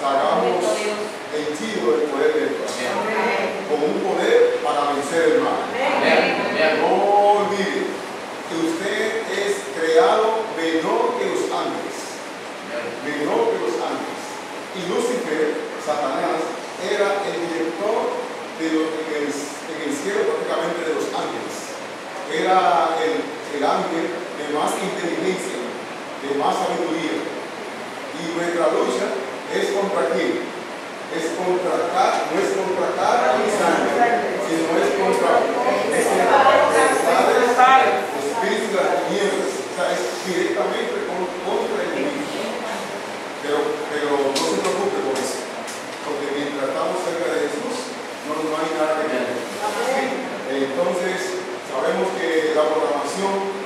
salgamos henchidos del poder de Dios, con un poder para vencer el mal. No olvide que usted es creado menor que los ángeles, menor que los ángeles. Y Lucifer, Satanás, era el director en el cielo prácticamente de los ángeles. Era el ángel de más inteligencia, de más sabiduría. Y nuestra lucha es contra quién? No es contra carne y sangre, sino es contra espíritus de las tinieblas. O sea, es directamente contra el enemigo. Pero no se preocupe por eso, porque mientras estamos cerca de Jesús, no hay nada que ver. Entonces, sabemos que la programación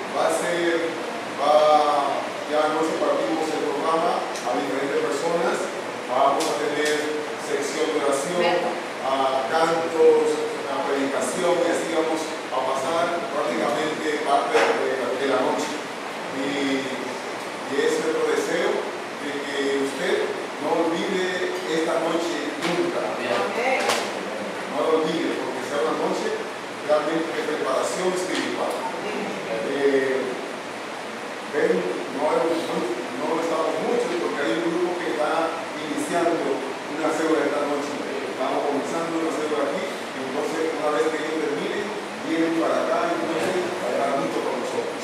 ya nos partimos el programa a diferentes personas. Vamos a tener sección de oración, cantos, predicación, y así vamos a pasar prácticamente parte de la noche. Y es nuestro deseo de que usted no olvide esta noche nunca. No lo olvide, porque será una noche realmente de preparación espiritual. No estamos muchos, porque hay un grupo que está iniciando una célula esta noche. Estamos comenzando una célula aquí, y entonces una vez que ellos terminen, vienen para acá y pueden estar junto con nosotros.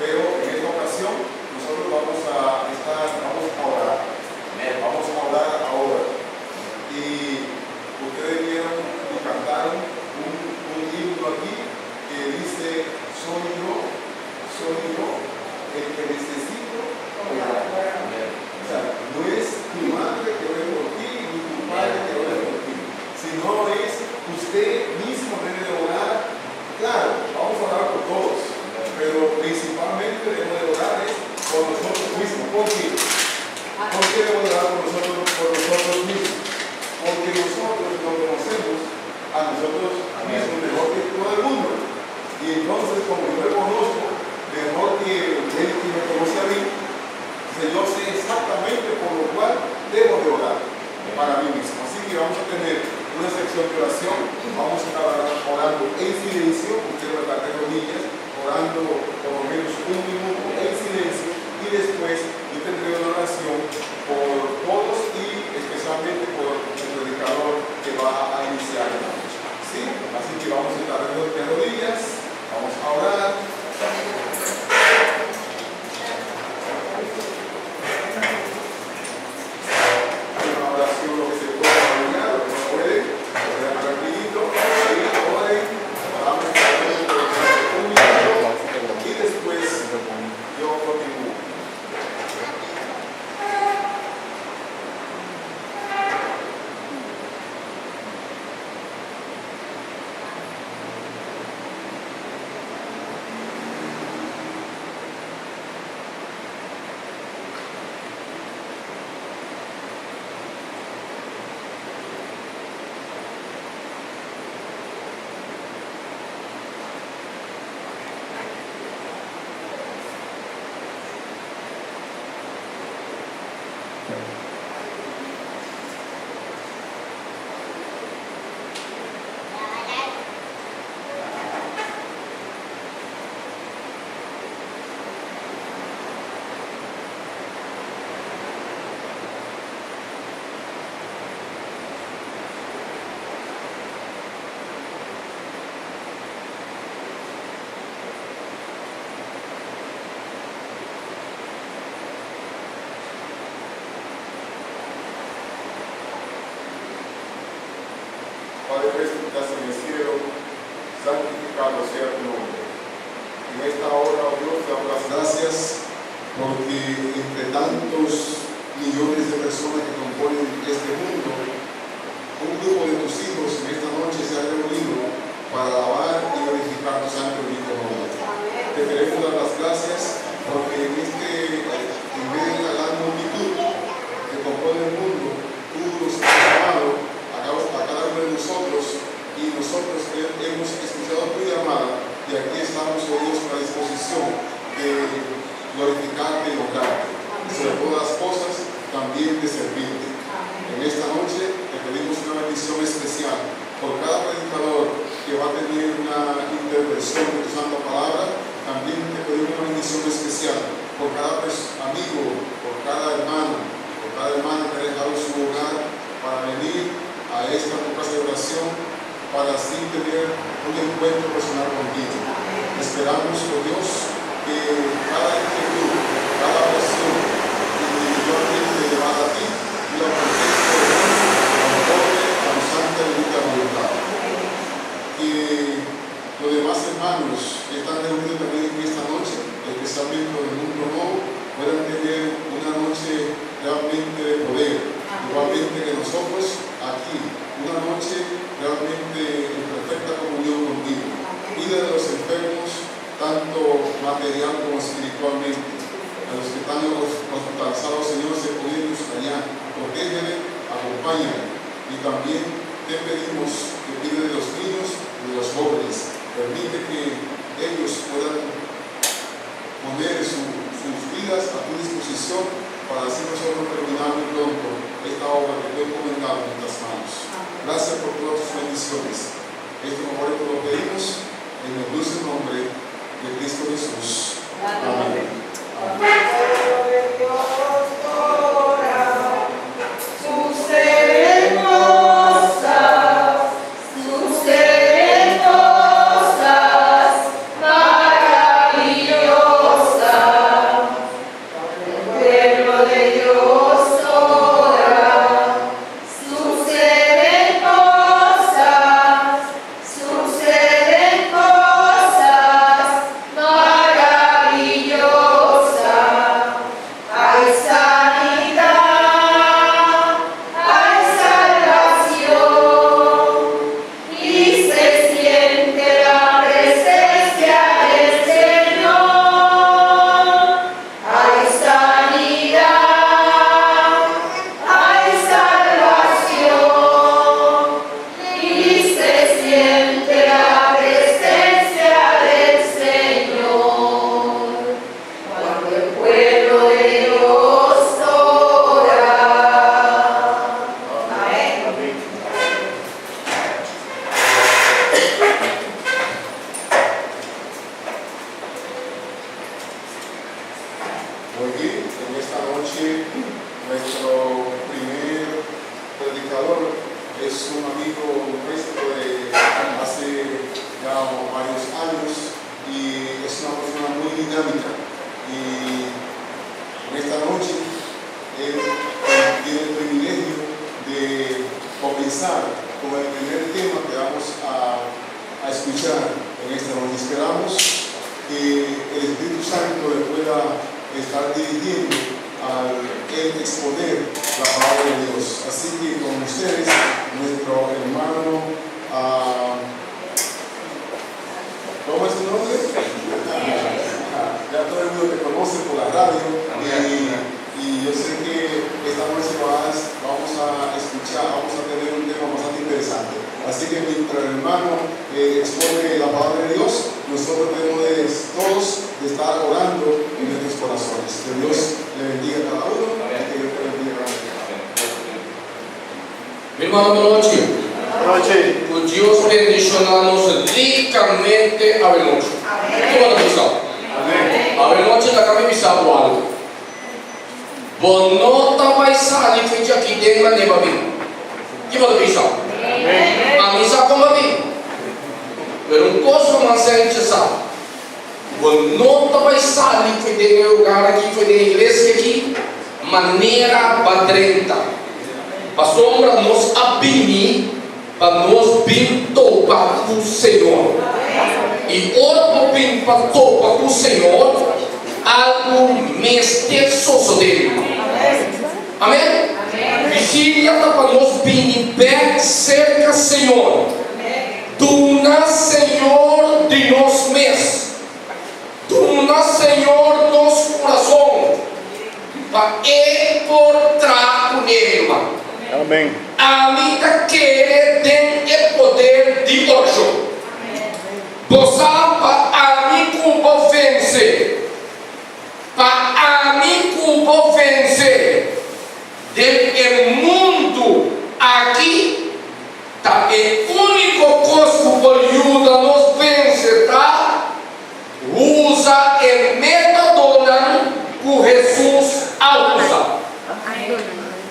Pero en esta ocasión, nosotros vamos a orar. Vamos a orar ahora. Y ustedes vieron y cantaron un himno aquí que dice: soy yo el que necesito orar. O sea, no es tu madre que ore por ti, ni tu padre que ore por ti, sino es usted mismo debe de orar. Claro, vamos a orar por todos, pero principalmente debemos de orar por nosotros mismos. ¿Por qué? ¿Por qué debemos de orar por nosotros mismos? Porque nosotros nos conocemos a nosotros mismos mejor que todo el mundo. Y entonces, como yo me conozco mejor que él que me conoce a mí, yo sé exactamente por lo cual debo de orar para mí mismo. Así que vamos a tener una sección de oración. Vamos a estar orando en silencio. Usted va a estar de rodillas, orando por lo menos un minuto en silencio. Y después yo tendré una oración por todos y especialmente por el predicador que va a iniciar la noche. ¿Sí? Así que vamos a estar de rodillas. Vamos a orar. Padre nuestro que estás en el cielo, santificado sea tu nombre. En esta hora, oh Dios, te damos las gracias porque entre tantos millones de personas que componen este mundo, un grupo de tus hijos en esta noche se ha reunido para alabar y glorificar tu santo y bendito nombre. Te queremos dar las gracias porque en medio de la gran multitud que compone el mundo, tú nos has llamado a cada uno de nosotros, y nosotros hemos escuchado tu llamada, y aquí estamos hoy a la disposición de glorificarte y honrarte, y sobre todas las cosas también de servirte. para así tener un encuentro personal contigo. Esperamos, oh Dios, que cada inquietud, cada oración individualmente llevada a ti y la contexto de Dios conforme a tu santa y bendita voluntad. Que los demás hermanos que están reunidos también en esta noche, especialmente en el mundo nuevo, puedan tener una noche realmente de poder, igualmente que nosotros aquí, una noche realmente en perfecta comunión contigo. Cuida de los enfermos, tanto material como espiritualmente. A los que están hospitalizados, Señor, se pueden allá, protégele, acompáñale. Y también te pedimos que cuide de los niños y de los jóvenes. Permite que ellos puedan poner sus vidas a tu disposición para así nosotros terminar muy pronto esta obra que tú has encomendado en nuestras manos. Gracias por todas tus bendiciones. Esto mejor te lo pedimos en el dulce nombre de Cristo Jesús. Amén.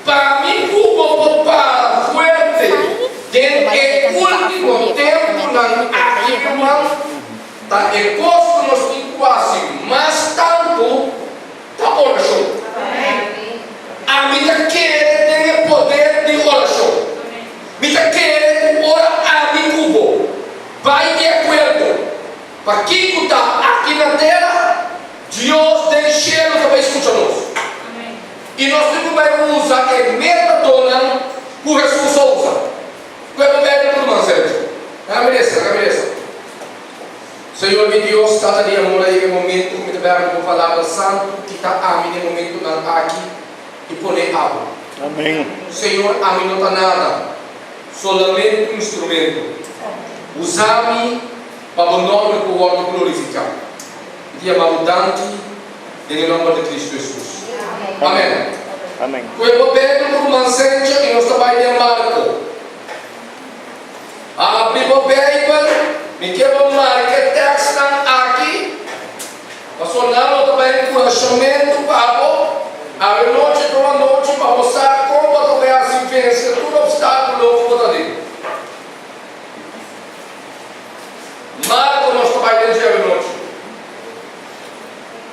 Para mí, como papá fuerte, del último tá encosta-nos em quase mais tanto da oração. A minha querer tem poder de oração. Minha querer ora a mim cubo. Vai de acordo. Para quem está aqui na terra, Deus tem cheiro também escuta-nos. E nós temos que usar a metadona que o Jesus usa. Que é o médico do Manzete. A beleza. Senhor, meu Deus, cada dia amor aí no momento que me tiver com palavra santo, que está a mim no momento na aqui e poner água. Amém. Senhor, a mim não está nada, solamente um instrumento. Usar-me para o nome do outro glorificar. Dia abundante, em nome de Cristo Jesus. Amém. Amém. Eu vou pedir para o Manzete e nós trabalhamos em Marco. Abri o Bíblia. Me quebra marca texto aqui. Passou lá também com o chamamento para a noite toda noite para mostrar como também assim vencer todo obstáculo novo ali. Marco nós trabalhamos dia e noite.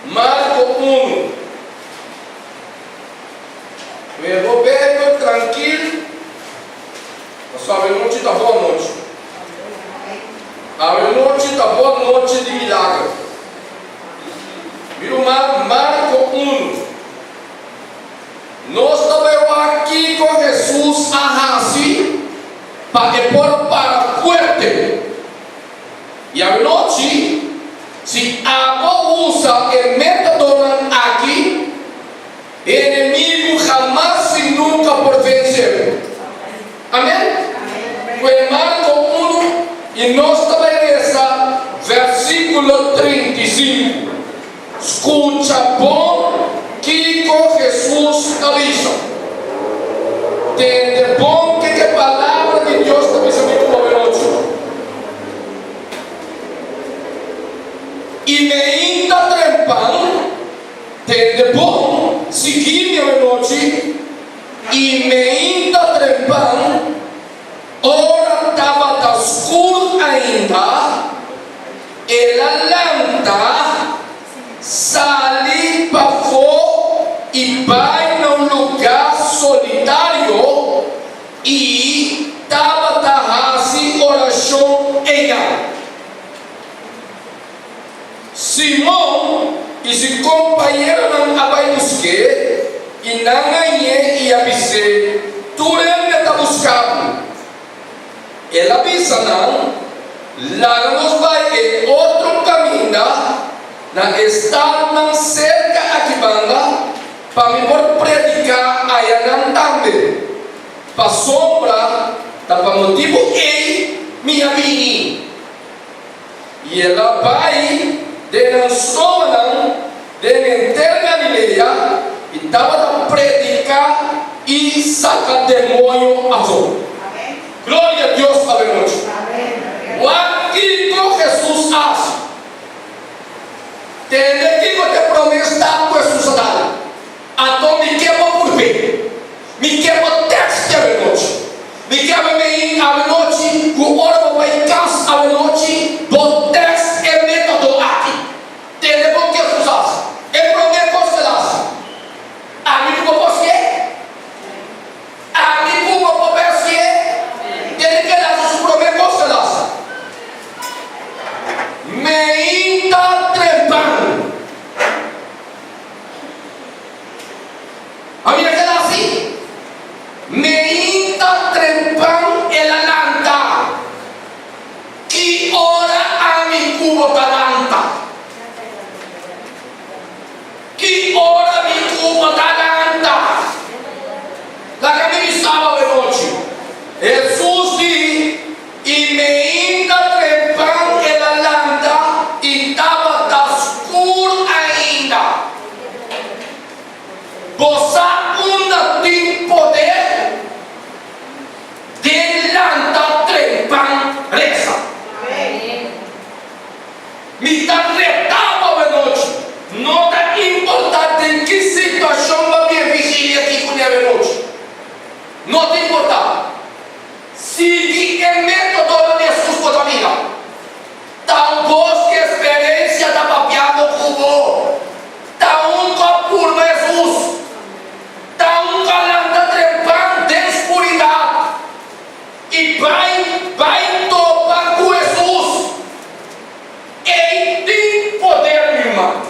Marco 1. Eu vou bem tranquilo. Passou a noite da boa noite. A noite da boa noite de milagre. Viu Marco 1. Nós estamos aqui com Jesus assim para pôr para fuerte. E a noite, se a boa usa o método aqui, o inimigo jamais e nunca por vencer. Amém? Foi Marco 1 e nós estamos nessa versículo 35. Escuta bom que com Jesus avisa. Entende bom que a palavra de Deus está dizendo como noite. E me ainda trempando, entende bom, seguir a noite, e me ainda trempando, ora estava da escuro ainda, e a lâmpada sale para fora e vai num lugar solitário e estava da assim oração em ela. Simão e seu companheiro não abaixou e não ganhei e avisei, tu ainda está buscando. Ele avisa não, lá nos vai outro caminho, na estar não cerca aqui banda, para me por predicar aí não também, para sombra, para motivo ei minha vida. E ela vai denunçou de enter Galileia e estava a predicar e sacar demônio a fora. Glória a Deus para a noite. O aqui com Jesus faz. Tem que te promessa com Jesus a dar. Então me quebra por bem. Me quebra texto a noite. Me quebra bem a noite. O hora vai casa a noite. Do texto é método aqui. Tem bom que Jesus faz. É promessa que faz. A mim não posso ser. A mim não posso ser. Tem que dar su promessa que faz. Me ainda trepando. A minha queda assim. Me ainda trepando ela lanta. Que hora a mim cubo talanta. Que hora me cubo talanta. La que me sábado de noite. Jesus diz e me ainda trepando ela lanta e estava da escuro ainda. Você ainda tem poder de lanta trepando reza. Me está retando a noite. Não está importante em que situação vai minha vigília aqui com a noite. Não está importante. Siga o método de Jesus por a vida. Tão bom que cubo. Tá um por Jesus. Tá um calanta trepando de escuridão. E vai topar com Jesus. Ele tem poder, minha irmã,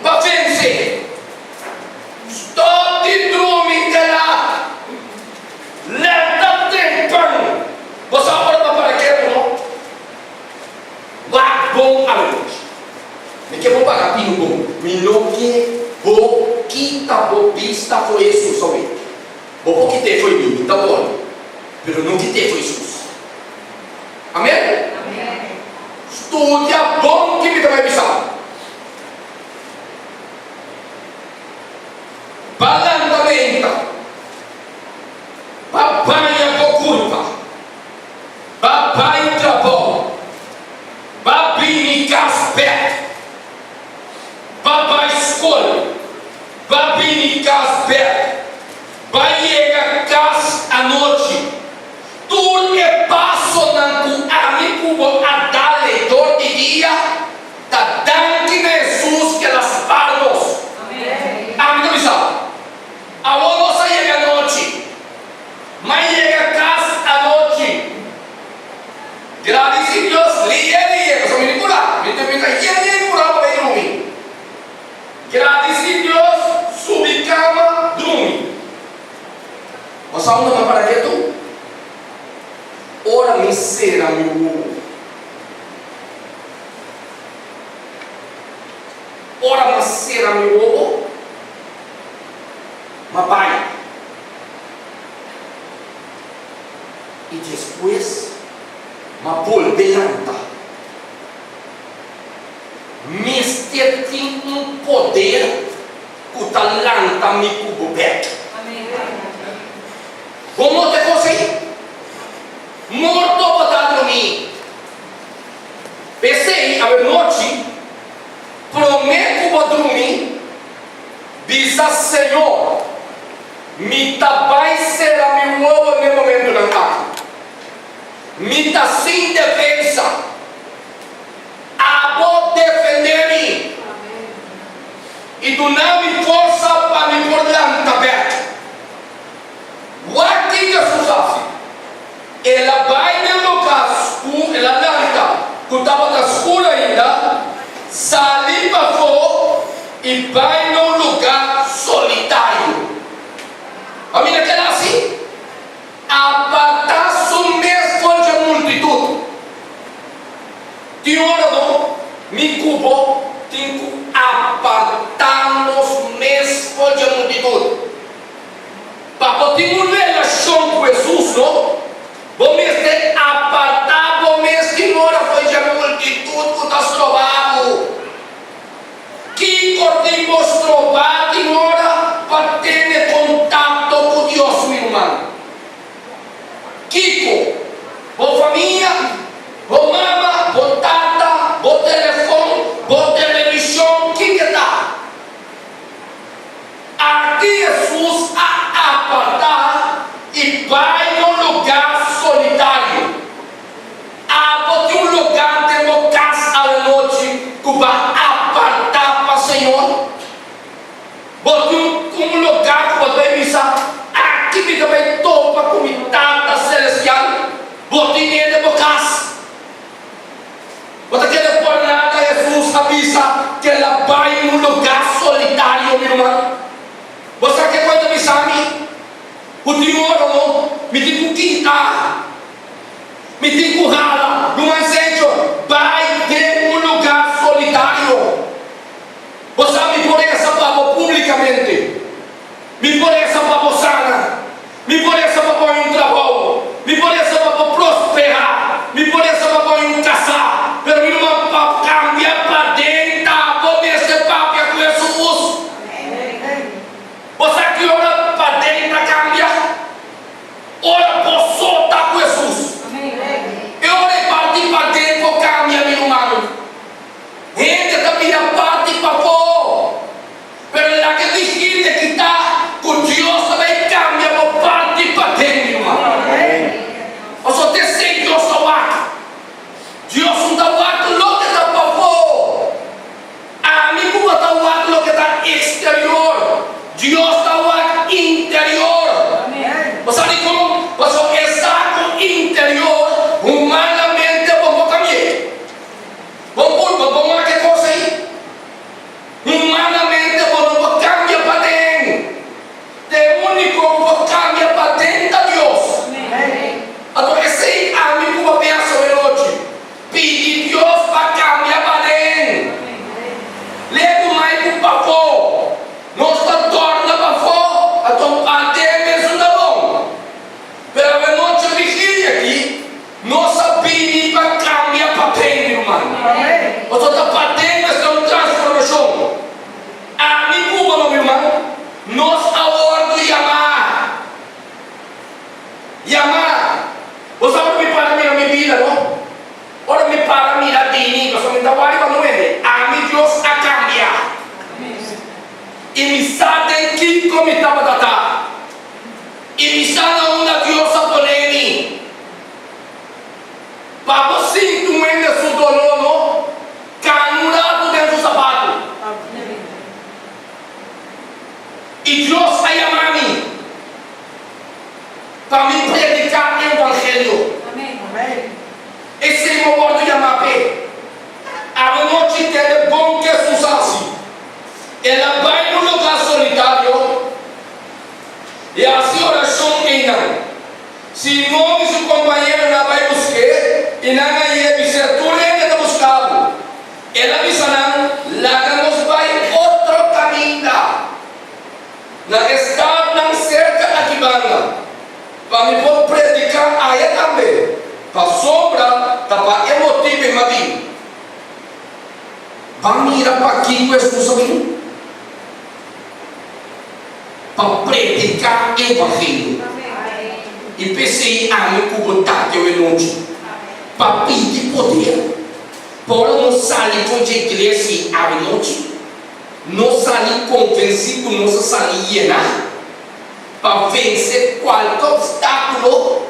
para vencer. Estou de dormir lá. Lenta trepando. Você ora para quê, não? Vá bom à noite. Me que vou pagar pino bom. Me não que vou quita vou pista foi Jesus somente. Vou que te foi mim, tá bom? Pero não que te foi Jesus. Amém? Amém. Estudia bom que me vai pisar. Balantamenta. Papai é culpa. Papai trabou. Papai caspé. Papai escolhe. Papai caspé. Vai chegar casa à noite. Tudo que passa na amigo a dar dor de dia. Da dando Jesus que elas paramos. Amém. Amém. A nossa chega à noite. Mas chega a casa à noite. Graças a Deus, liga, só me curar. Me tem curar para ir dormir. Graças a Deus, subi cama, dormir. Mas aonde vai para quieto? Ora me será meu ovo. Ora me será meu ovo. Mas pai. E depois, mas volveranta. Mister tem um poder que o talanta me coberto. Amém. Como te consegui? Morto botar dormir. Pensei a noite, prometo vou dormir. Diz a Senhor, me vai ser a meu ovo no momento da tarde. Me dá sem defesa. A vou defender-me. E do não me força para me pôr lá aberto. O que Jesus faz? Ela vai no lugar escuro, ela lanta, que estava escuro ainda, sai para fora e vai no lugar solitário. A minha que era assim, apartar o mesmo de multidão. De hora não, me cubo, tenho que apartar os mesmos de multidão. Yama, você não me para mirar minha vida, não? Ora me para mirar dini, você me dá o ar para não é? A mim Deus a cambiar. E me sabe que como estava data. E me sabe onde Deus a poleni. Para você tu ainda sou dolor, não? Canurado dentro do sapato. E Deus vai amar mim. Para me predicar o Evangelho. Amém. Esse é o meu modo de amar. A noite é bom que sucesso. Ela vai no lugar solitário. E assim oração ainda. Se não o companheiro não vai buscar, e não vai dizer, tu ainda está buscando. Ela diz, não, lá nos vai outro caminho. Na estar não cerca aqui banda. Para me pôr predicar aí também. Para sombra, para emotivo e madio. Vamos mirar para aqui com Jesus aqui. Para predicar o Evangelho. E pensei, me cubotar que eu não tinha. Para pedir poder. Para não sair com a igreja à noite. Não sair convencido, não sair llenar. Para vencer qualquer obstáculo.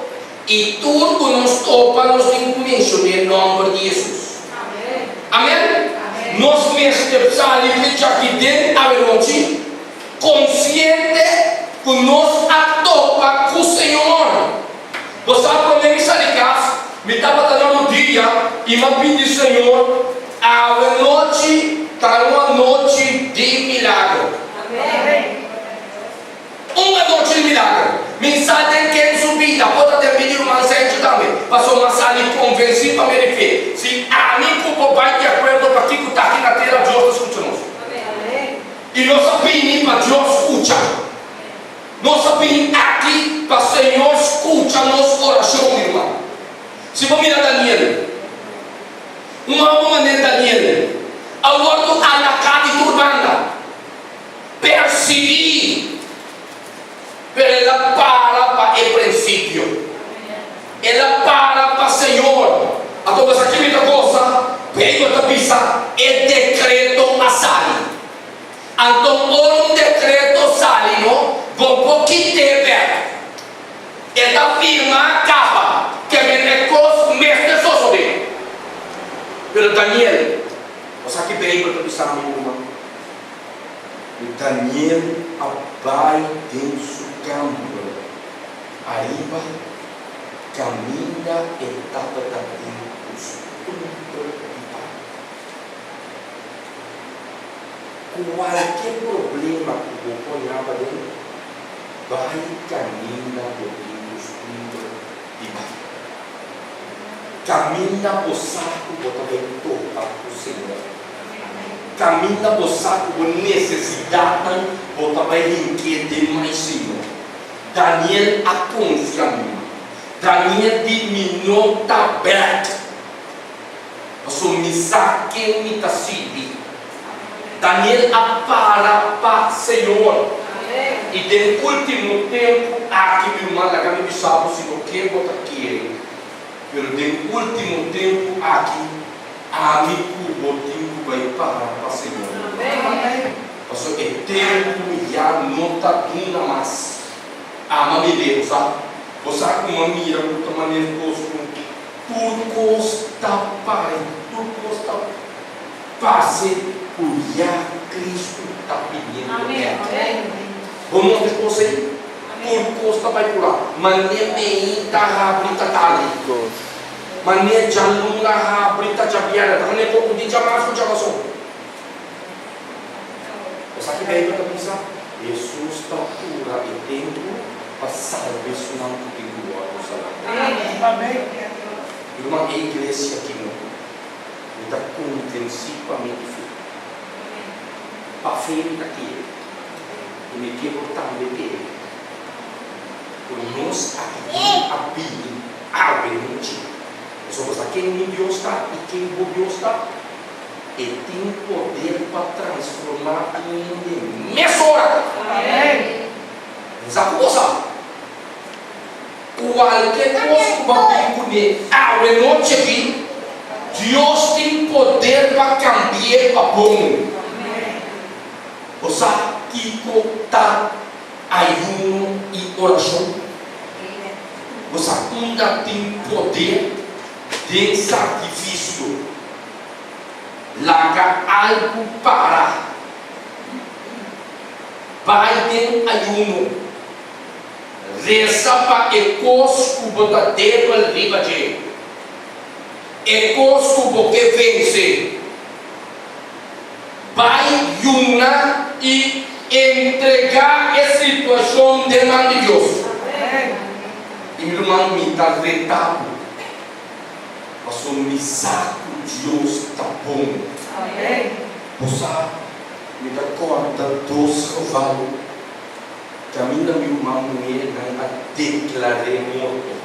E tudo que nos topa, nós temos que mencionar o nome de Jesus. Amém? Nós mesmos saímos aqui dentro à noite. Consciente que nós atopa com o Senhor. Você sabe quando me sai de casa, me estava dando um dia e me pedi Senhor, a noite está uma noite de milagre. Amém. Uma noite de milagre. Mensagem que é subida, pode ter pedido uma mensagem também. Passou uma sala e convenci para me ver. Se a mim com o pai de acordo para aquilo que está aqui na terra, Deus escuta nós. E nós pedimos para Deus escutar. Nós pedimos aqui para o Senhor escutar a nossa oração, irmão. Se vamos mirar Daniel, uma maneira Daniel, ao outro alacade turbana, perseguir, ela para o princípio, ela para o Senhor. Então, você aqui muita coisa, pega outra pista, é decreto a sali. Então, um decreto sai, não? Vou pouquinho tempo. Esta firma acaba. Que me recurso mestre só sobre. Pero Daniel, você aqui bem para tu sabe uma. Daniel abai dentro do campo. Arriba, caminha etapa da Deus. Qualquer problema que eu ponhava dentro, vai caminhar por Deus e vai. Caminha por saco, bota bem tocar o Senhor. Caminha por saco, por necessidade, bota bem inquieto mais Senhor. Daniel a confiança. Daniel diminuiu a aberta. Você me saque, me tá seguindo. Daniel apara para o Senhor. E no último tempo, aqui me manda que me sabe se não quer botar aqui. Mas no último tempo, aqui, amigo, botinho vai para o Senhor. Porque o tempo já não está dando mais. Ama-me Deus, sabe? Você sabe como mira, de maneira tudo custa para, tudo custa fazer. O já Cristo está pedindo. Amém. Vamos ver você aí. Por custa vai pular. Mas nem me está abrindo a ali. Mas nem já não está abrindo a jabiada. Mas nem pouco de jamais já passou. Você que veio para pensar? Jesus está pura e tempo para salvar-se não tem glória. Amém. Uma igreja aqui não está convencido para frente aqui e me quebro também que por nós aqui a Bíblia abre muito somos aqui em Deus está e quem Deus está e tem poder para transformar em mesma hora. Amém. Essa coisa qualquer coisa que vai comer, a noite aqui, Deus tem poder para cambiar para bom. Você que está ayuno e oração, você ainda tem poder de sacrifício. Larga algo para. Vai em ayuno. Reza para ecos que você deve liberar. Ecos que você vence. Vai ayunar e entregar a situação diante de Deus. E meu irmão me está retado. Mas o misaco Deus está bom. Você me dá corta 2 cavalos. Camina meu irmão e a declarei morto.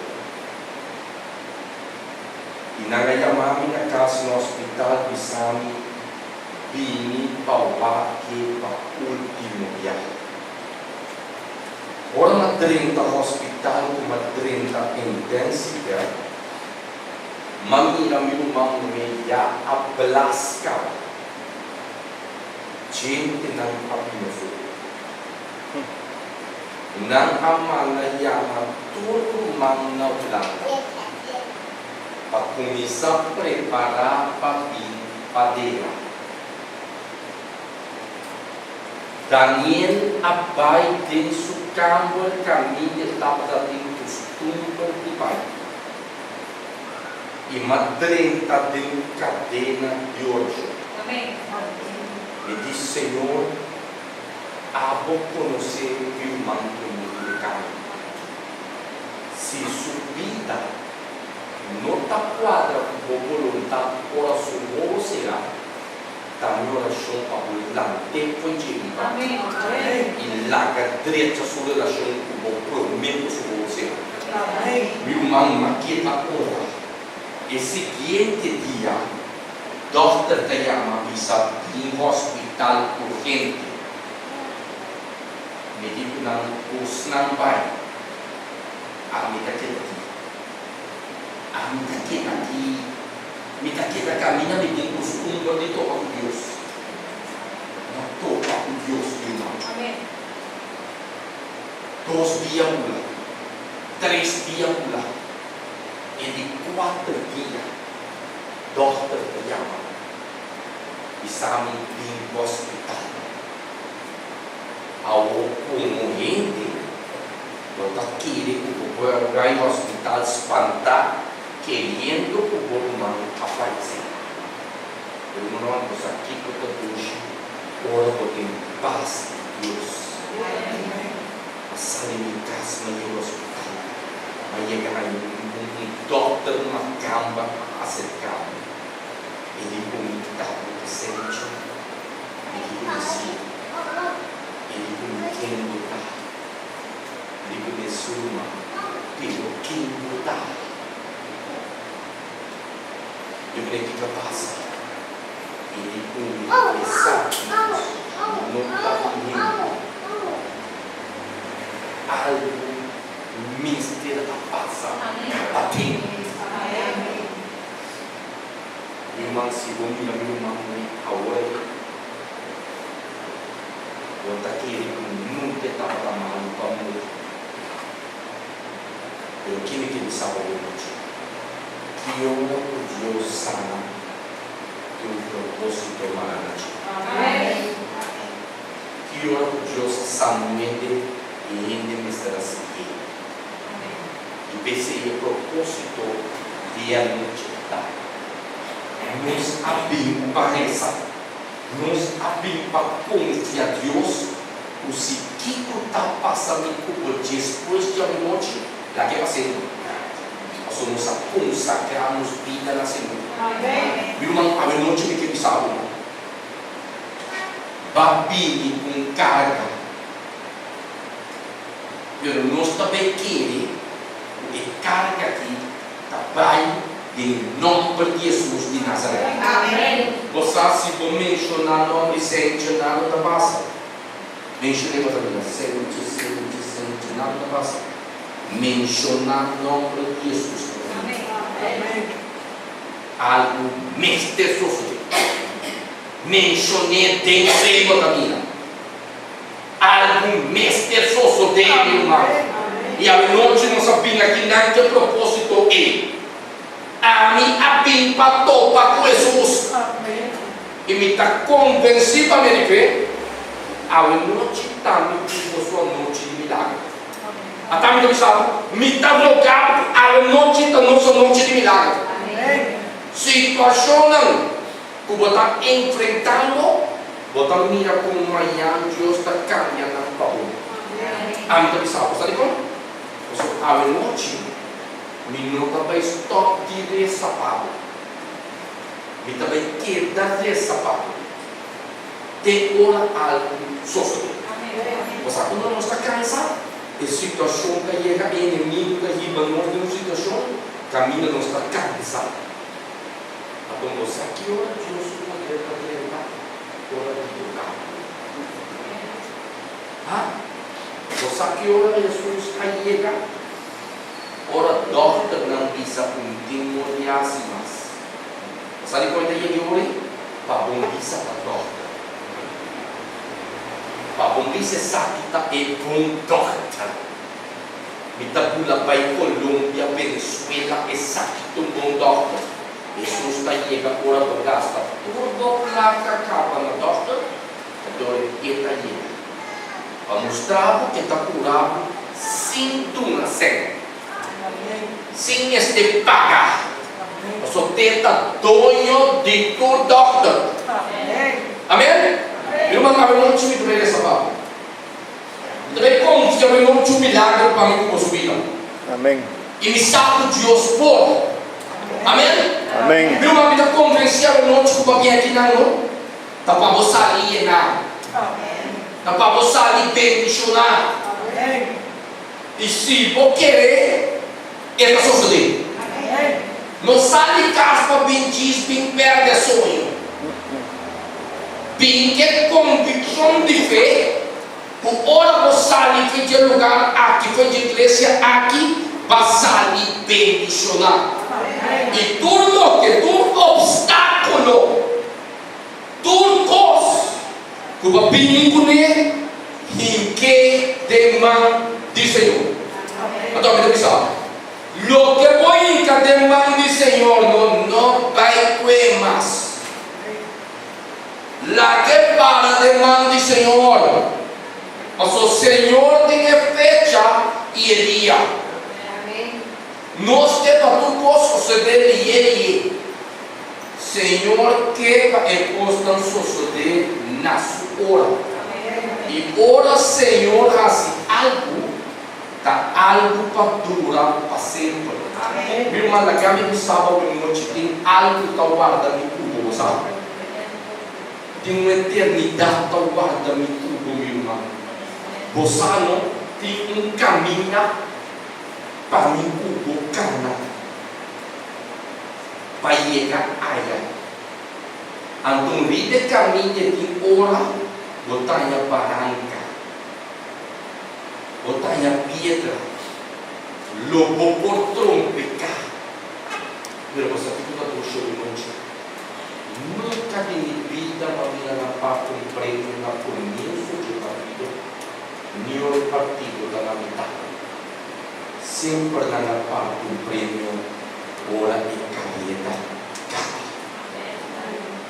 E na minha casa no hospital de Sami, vim para o último dia. Ora na 30 hospital, uma 30 intensiva, mamira meu irmão meia a blasca. Gente não apinou. Não amana yama todo mundo na planta. Para começar a preparar para vir para dentro. Daniel abai din sukambol kami dapat dating costume de pai. E madrenta din cadena de hoje. Amém. E disse, Senhor, abo conhecer o irmão do carro. Se subida, não está quadra com voluntade, coração ou será. Da minha oração para o lante foi de Amém. e larga direita sobre a oração com o prometo sobre você. Amém. Meu irmão, maqueta agora. E seguinte dia, doutor te chama bisa em hospital urgente. Me digo não, os não vai. A me daquele aqui. A me daquele aqui. Me daquele caminho me tem costume de tocar com Deus. Não tocar com Deus, irmão. Amém. 2 dias pula, 3 dias pula, e de 4 dias, doutor te chama, e sabe vir ao hospital. Ao morrente, doutor queria que o lugar no hospital espantar, querendo que o humano aparecer. Eu não ando aqui com o Deus, ora por ter paz de Deus. Passar em minha casa no hospital, mas chegar um doutor numa cama acercado. Ele comentava o presente, ele conhecia, ele comentava lutar, ele começou pelo que lutar. Eu creio que passa. Ele começou não está comigo. Algo mistério a passar a tempo. Irmão, segundo meu irmão, agora eu estou aqui, nunca estava tramando para morrer. Eu queria que ele saiba hoje. Que eu não Deus sana que o propósito maravilhoso. Que eu não Deus sanamente e ainda me estará seguindo. E pensei o propósito de a noite da nos abrimos para rezar, nos abrimos para confiar a Deus. O que está passando por depois de uma noite, lá que vai ser. Nós nos consagramos vida na Senhor. Meu irmão, a noite me que sabe. Babini com carga. Eu não também quero que carga aqui trabalhe em nome de Jesus de Nazaré. Amém. Você se for mencionar o nome sem nada da passa. Mencionei outra vez. Sem nada da passa. mencionar o nome de Jesus. Amém. Algo misterioso. Mencionei dentro da minha. Algo misterioso dele, irmão. E a noite não sabia que não tem propósito é. A mim abim para topa com Jesus. E me está convencido a me ver. A noite também tive sua noite de milagre. Até me sabe, me está logado a noite da nossa noite de milagre. Situação que você está enfrentando, você mira como amanhã Deus está caminhando para você. A mim sabe, sabe como? A noite, me não vai stop de sapato. Me também queda de sapato. Tem hora algo sofrer. Você quando não está cansado, a situação que chega, inimigo que chega numa situação, caminha não está cansado. Então você que ora Deus pode levar, ora de tocar. Você que ora Jesus chega, ora dorta não bisa demoniasimas. Sabe quando ele ora? Para bom bisa para dorta. Pabongisi sakita e bom dorta. Mita pula pai Colômbia, Venezuela e sakito bom dorta. Jesus está chega ora do gasta. Tudo placa capa na dorta. Então ele está chega. Para mostrar que está curado sem duna sem. Sem este pagar. Só tenta dono de tua dorta. Amém? Irmão, eu não te me essa palavra. Também confia que eu não te milagre para mim com você. Amém. E me sabe Deus por. Amém? Amém. Meu irmão, me dá convencer eu não te culpa bem aqui não. Tá para você ali na. Tá para você ali bendicionar. E se vou querer, ele está sofrendo. Não sai de casa para bendiz, bem perde sonho. Bem que convicção de fé, por hora você ali de lugar aqui, foi de igreja aqui, vai ali bendicionar. E tudo que tudo obstáculo, tudo coisa, que vai vir com ele, em que demanda do Senhor. Então, me diga, lo que voy a demanda do Senhor não vai comer mais. La que para demanda do Senhor, mas o Senhor tem fecha e dia. Nós temos tudo coisa dele e ele. Senhor que é coisa suceder na sua hora. E ora Senhor assim algo, tá algo para durar para sempre. Meu irmão, na cama do sábado e noite tem algo que guarda no cubo, sabe? Tem uma eternidade para guardar no cubo, meu irmão. Você não tem caminho para me cubo, cana. Para chegar a então, vida caminho de hora, botar a barranca, botar a pedra, lobo por trompecar. Mas você fica todo show de noite. Nunca de minha vida para vir na parte um prêmio na começo de partido, nem o partido da metade. Sempre na parte um prêmio, ora e carreta,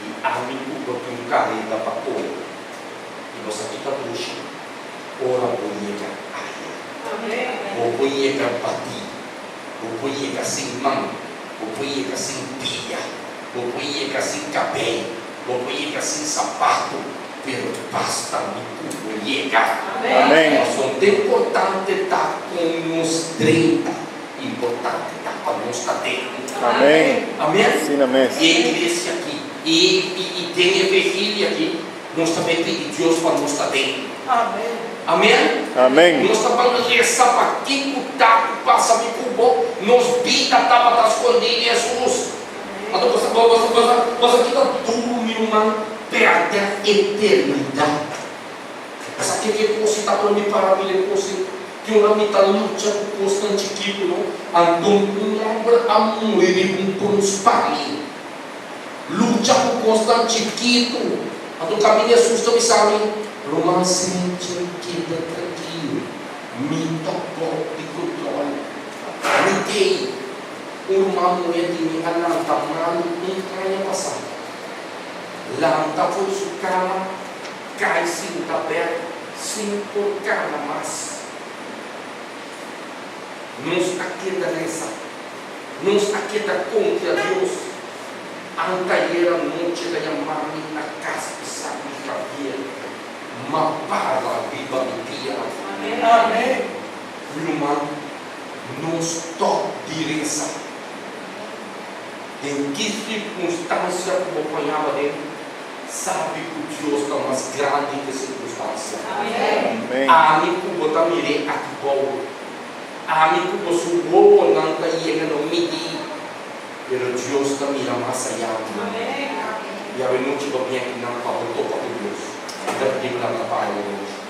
e amigo porque um carreta para todo. E você fica doce, ora bonita, ou bonita bati, ou bonita sem mão, ou bonita sem pilha. Vou pôr sem cabelo, vou pôr sem sapato, pero basta me chegar. Amém. Mas o importante está com nos 30, importante está com nós dentro. Amém. Amém? Sim, amém. E a igreja aqui, e tem a vigília aqui, nós também pedimos Deus para nós dentro. Amém? Amém. Nós estamos rezando para quem o taco passa me cubo, nos vida estava escondido Jesus. Mas você aqui está tudo, meu irmão, perde a eternidade. Essa aqui que você está para mim para mim, que una mitad lucha constante chiquito, no, andam um homem a morrer com os pais, lucha constante chiquito, andam caminho assusta me sabe, romance chiquito tranquilo, mita pop de controle, mitei, uma mulher de mim alanta mal canha passado, lanta foi sucama, cai sim tapete, sim por cama mas não está quieta nessa, não está quieta contra Deus. Antaieira noite da mãe na casa que sabe cabia, uma para viva pia. Amém. Irmão, não estou direção. Em que circunstância como apanhava dele, sabe que Deus está mais grande que circunstância. Amém. Amigo, botar mirei aqui bom. Amigo, você boa não está aí no midi, pero Deus está mirando mais allá. E a noite do bem aqui não para o topo de Deus. Então digo lá na palavra hoje.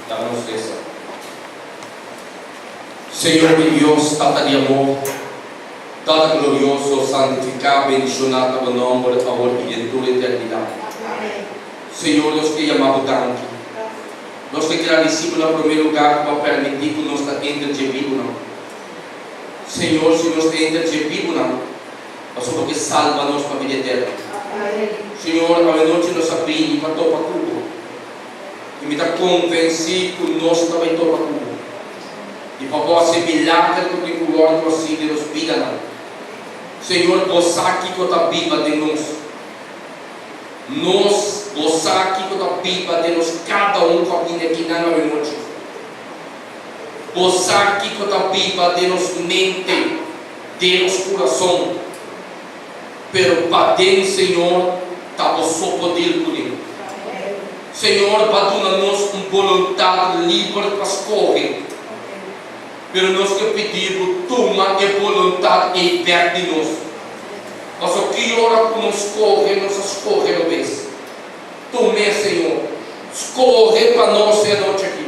Dá-nos essa. Senhor e Deus, Tata de amor, Tata glorioso, santificado, bendicionado o nome de favor e de tua eternidade. Senhor, nós te amamos tanto. Nós te agradecemos no primeiro lugar por permitir que nós te interjeitos. Senhor, se nós te interjeitos, nós somos que salva-nos para a vida eterna. Senhor, a noite nós abrimos para topa tudo. E me está convencido que nós também topa tudo. E para você milagre que o glória assim de nos vida. Senhor, você aqui que está viva de nós. Você aqui que está viva de nós, cada um com a vida aqui na noite. Você aqui que está viva de nos mente, de nos coração. Pero para dentro, Senhor, está o seu poder por ele. Senhor, para dar-nos uma vontade livre para escolher. Pero nós que pedimos, toma a vontade e verde de nós. Mas o que ora que nos escorre a vez. Tome, Senhor, escorre para nós essa noite aqui.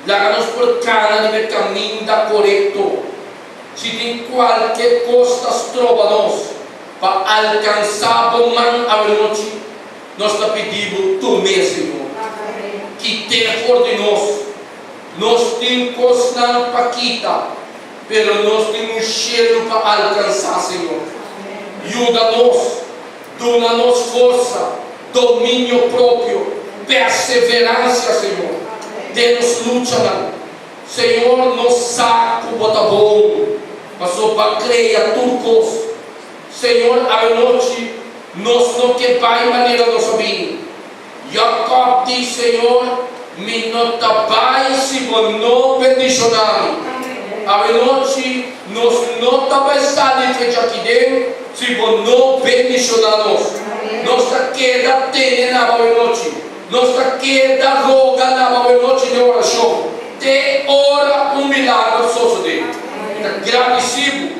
Larga-nos por cana de caminho da correto. Se tem qualquer coisa trova nós para alcançar o man a noite, nós te pedimos, tome, Senhor. Que tenha por de nós. Nós temos coisa para quitar, pero nós temos cheiro para alcançar, Senhor. Ajuda-nos, dona-nos força, domínio próprio, perseverança, Senhor. Dê-nos luta, Senhor, nos saco bota bom, mas só para criar turcos. Senhor, a noite, nós não que vai maneira nossa vida. Jacob diz, Senhor, me nota pai se vou não bendicionar. A noite, nós não vai estar de aqui dentro se vou não bendicionar nós. Nós está queda ter na noite. Nós está queda roga na noite de oração. Te ora milagre suceder. Agradecido,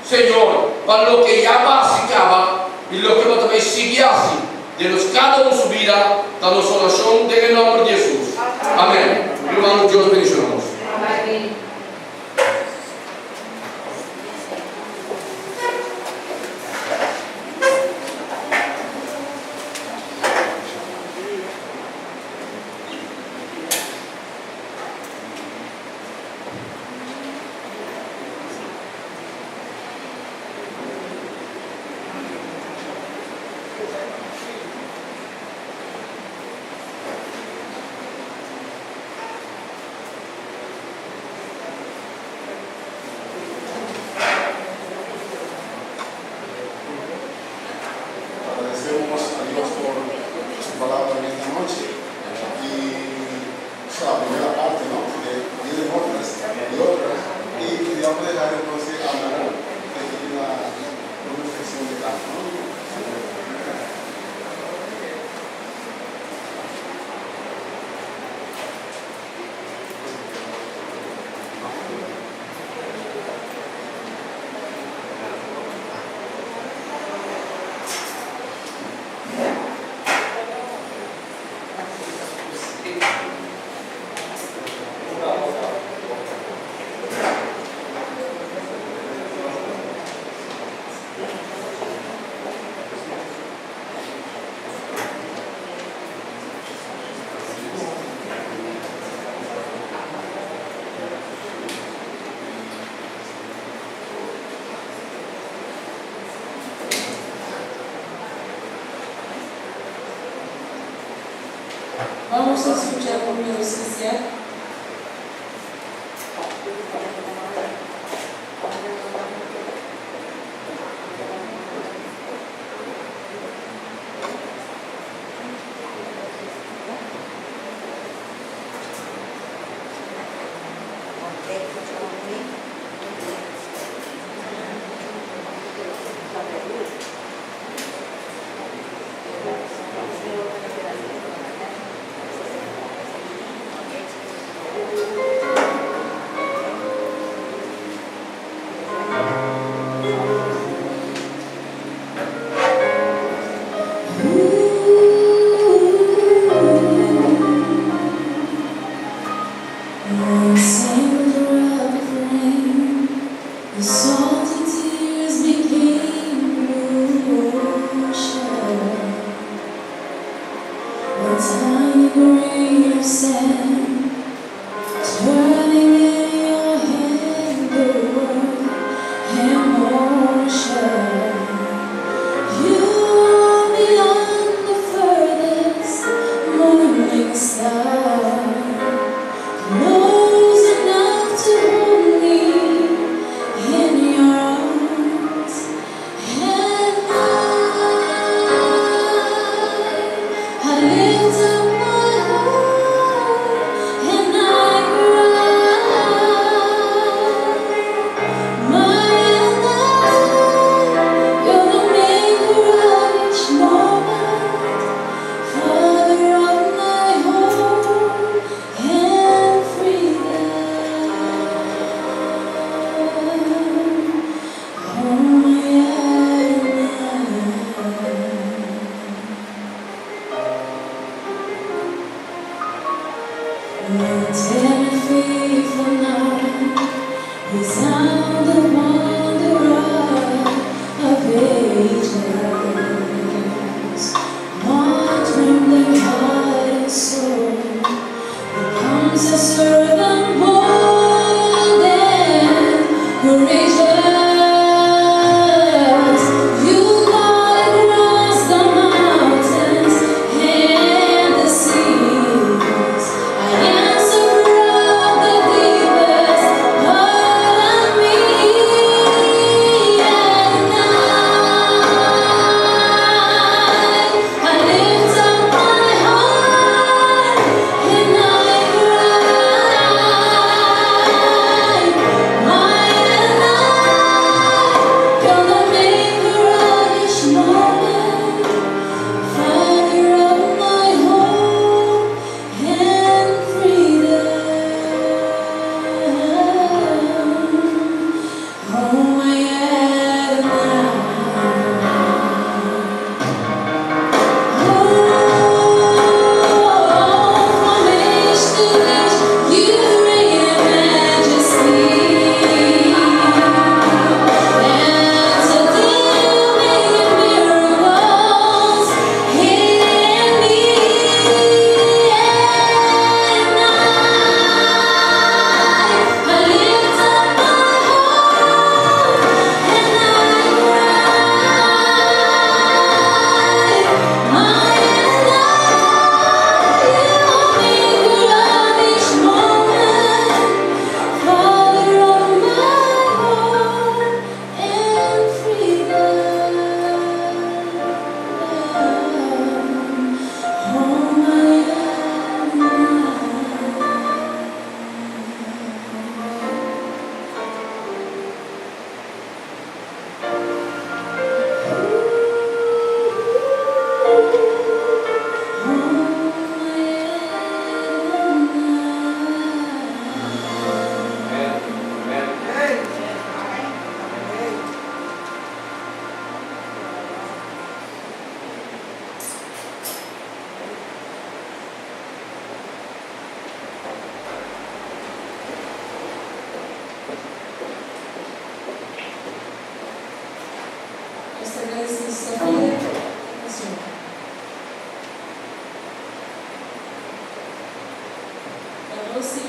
Senhor, para o que já basicava e o que nós vai seguir assim. De cada um subirá da nossa oração em nome de Jesus. Amém. Irmão, Deus bendicionamos. Amém. número 60.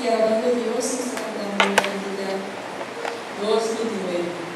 y alabando a Dios y cantando la vida 2:29.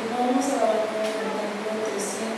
Continuamos ahora con el canto 300.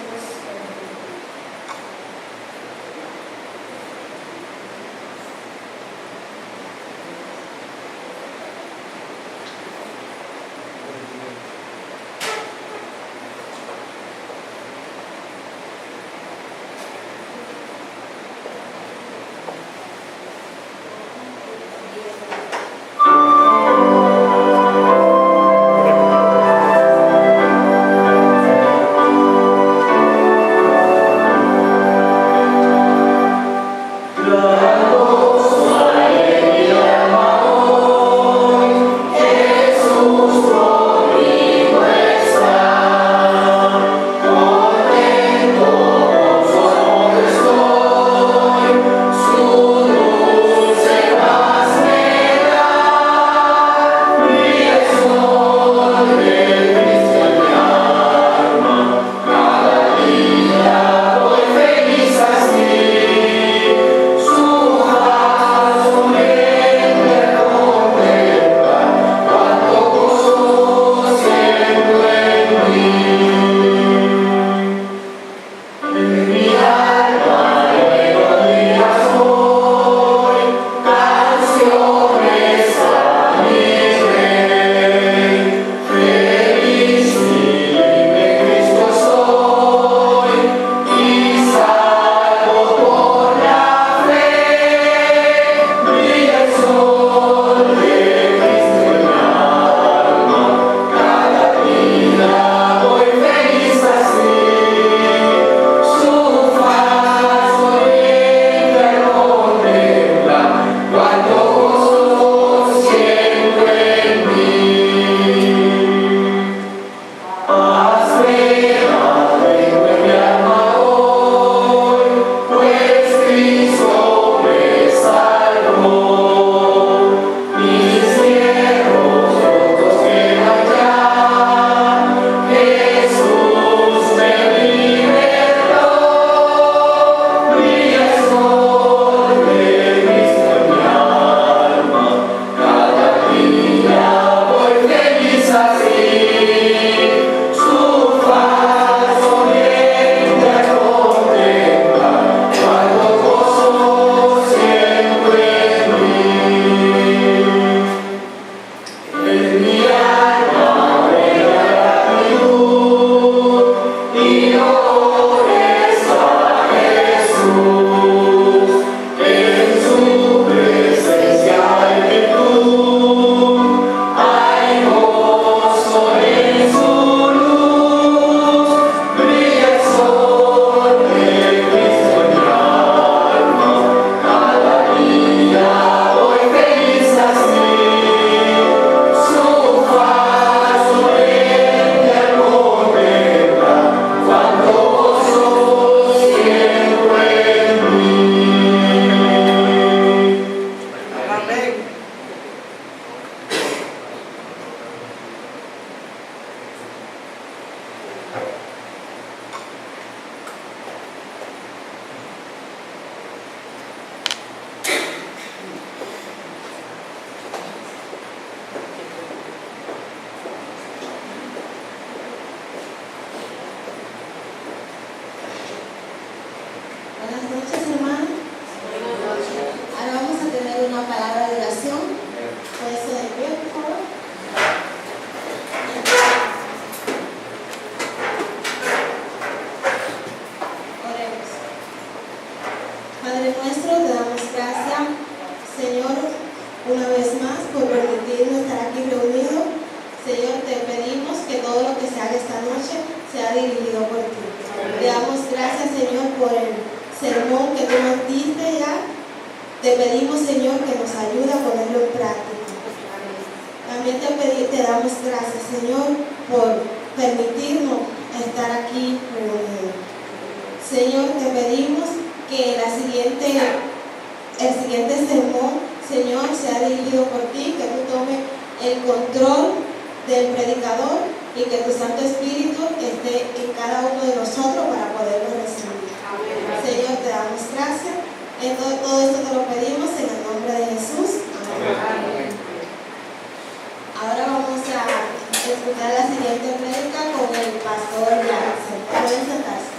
escuchar la siguiente prédica con el pastor Jackson. Pueden sentarse.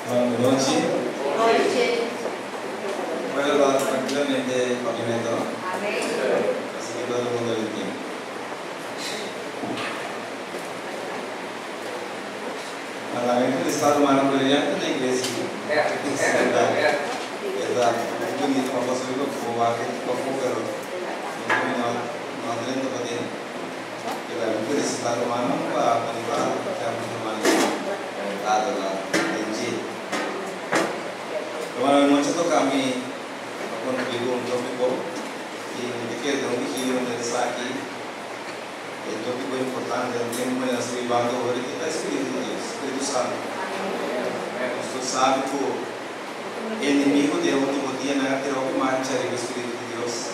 Buenas noches. Puedo hablar tranquilamente pavimento, ¿no? Así que todo el mundo lo entiende. Parlamento del Estado humano brillante de iglesia. Es verdad. Es bonito para pasar lo que fue pero no lento para ti. El Parlamento del Estado humano va a manipular la Bueno, noche toca a mí contribuir un tópico y me quedo un vigilio donde está aquí. El tópico importante, el tiempo en el escribando, ahora que está Espíritu de Dios, Espíritu Santo. Usted sabe que el enemigo de último día no quiere que marcha el Espíritu de Dios.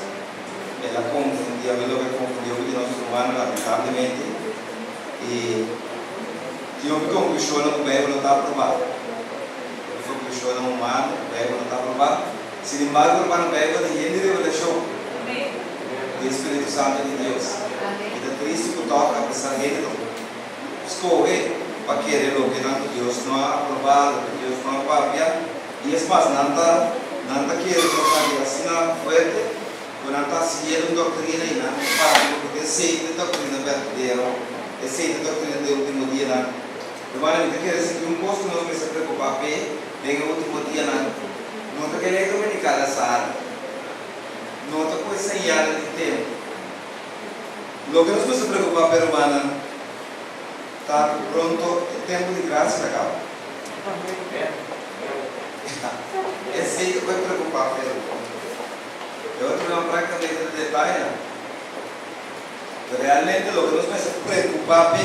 Él ha confundido, lo que confundió que nosotros humanos, lamentablemente. Y yo me conclusión que el no está aprobado. Não humano, pega não está aprovado. Sin embargo, hermano, pega de gente de revelação do Espírito Santo de Deus. E da triste que toca, apesar de ele escolher para querer o que tanto Deus não ha aprovado, que Deus não aprovado. E es más, não está querendo tocar assim na fuerte, não está seguindo doutrina e não para porque aceita a doutrina verdadeira, aceita a doutrina do último dia. Hermano, eu quero dizer que posto nós me se preocupar Venga último día no te quería comunicar a esa área. No te puedes enseñar el tiempo. Lo que nos puede preocupar, pero hermana, está pronto el tiempo de gracia acaba. Es sí que puede preocupar, pero yo tengo una práctica de detalle. Realmente lo que nos puede preocupar,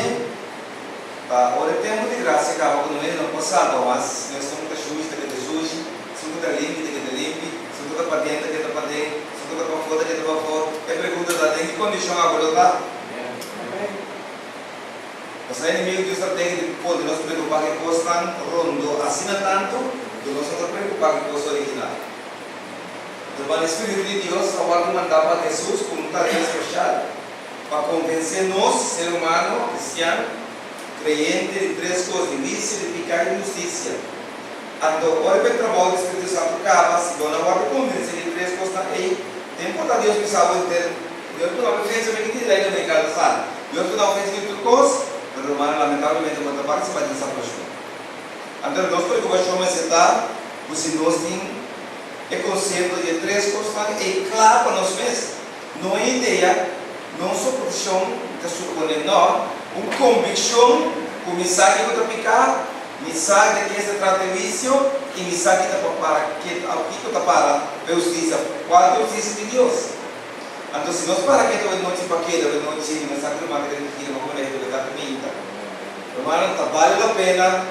ahora el tiempo de gracia acaba cuando viene no pasado, mas nós somos da suja, que da suja, somos da limpe, que da limpe, somos da para dentro, que da para dentro, somos da para fora, que da para fora. É pergunta da tem que condição agora está. Mas aí inimigo Deus tem que pode nos preocupar que coisa tão rondo, assim tanto, que nós não preocupar que coisa original. Então, o Espírito de Deus agora mandava Jesus como um tarefa especial para convencer nós, ser humano, cristiano, creyente de tres cosas, de vicio, de pecado y justicia. Ando, ahora el trabajo del Espíritu Santo acaba, si yo no voy a convencer de tres cosas, ahí, no importa Dios que sabe entender, Dios que no ofensa, me quita la de cada sal. Dios que no ofensa de otra cosa, pero hermano, lamentablemente, cuando parte se va a desaparecer. Entonces, nos preocupamos es estar, pues si nos tiene el concepto de tres cosas, es claro para nosotros. No hay idea, no es una opción de suponer, no. Uma convicção que o mensagem que eu picar, mensagem que se trata de vício e mensagem que para que está para a justiça, qual é a justiça de Deus? Então, se nós para que eu não te paqueira, eu não te mensagem de uma grande filha, uma mulher que está minta, hermano, vale a pena,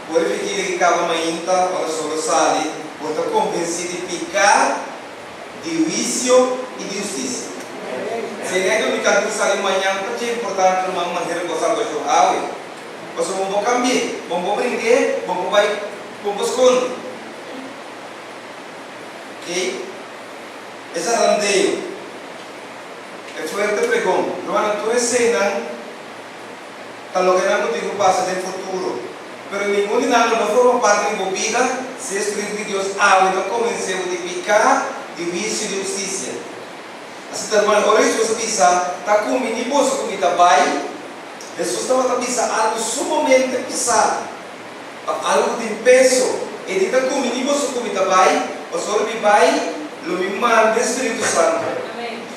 por ficar que acaba mainta, ou só sale, por estar convencido de picar, de vício e de justiça. Se é que o mercado sai amanhã, é importante uma maneira de gostar do jogo. Mas vamos cambiar, vamos brincar, vamos esconder. Ok? Esse é o randeio. É fuerte pregão. Hermano, tu enseñas lo que não contigo passa no futuro. Pero nenhum de nada não forma parte de vida se o Espírito de Deus não convenceu de pecar, de vício e de justiça. Assim, hermano, agora isso você pensa, está com o mínimo com que está bem, Jesus estava a pensar algo sumamente pesado, algo de peso, e ele está com o mínimo com que está bem, o Senhor me vai, lo me manda o Espírito Santo.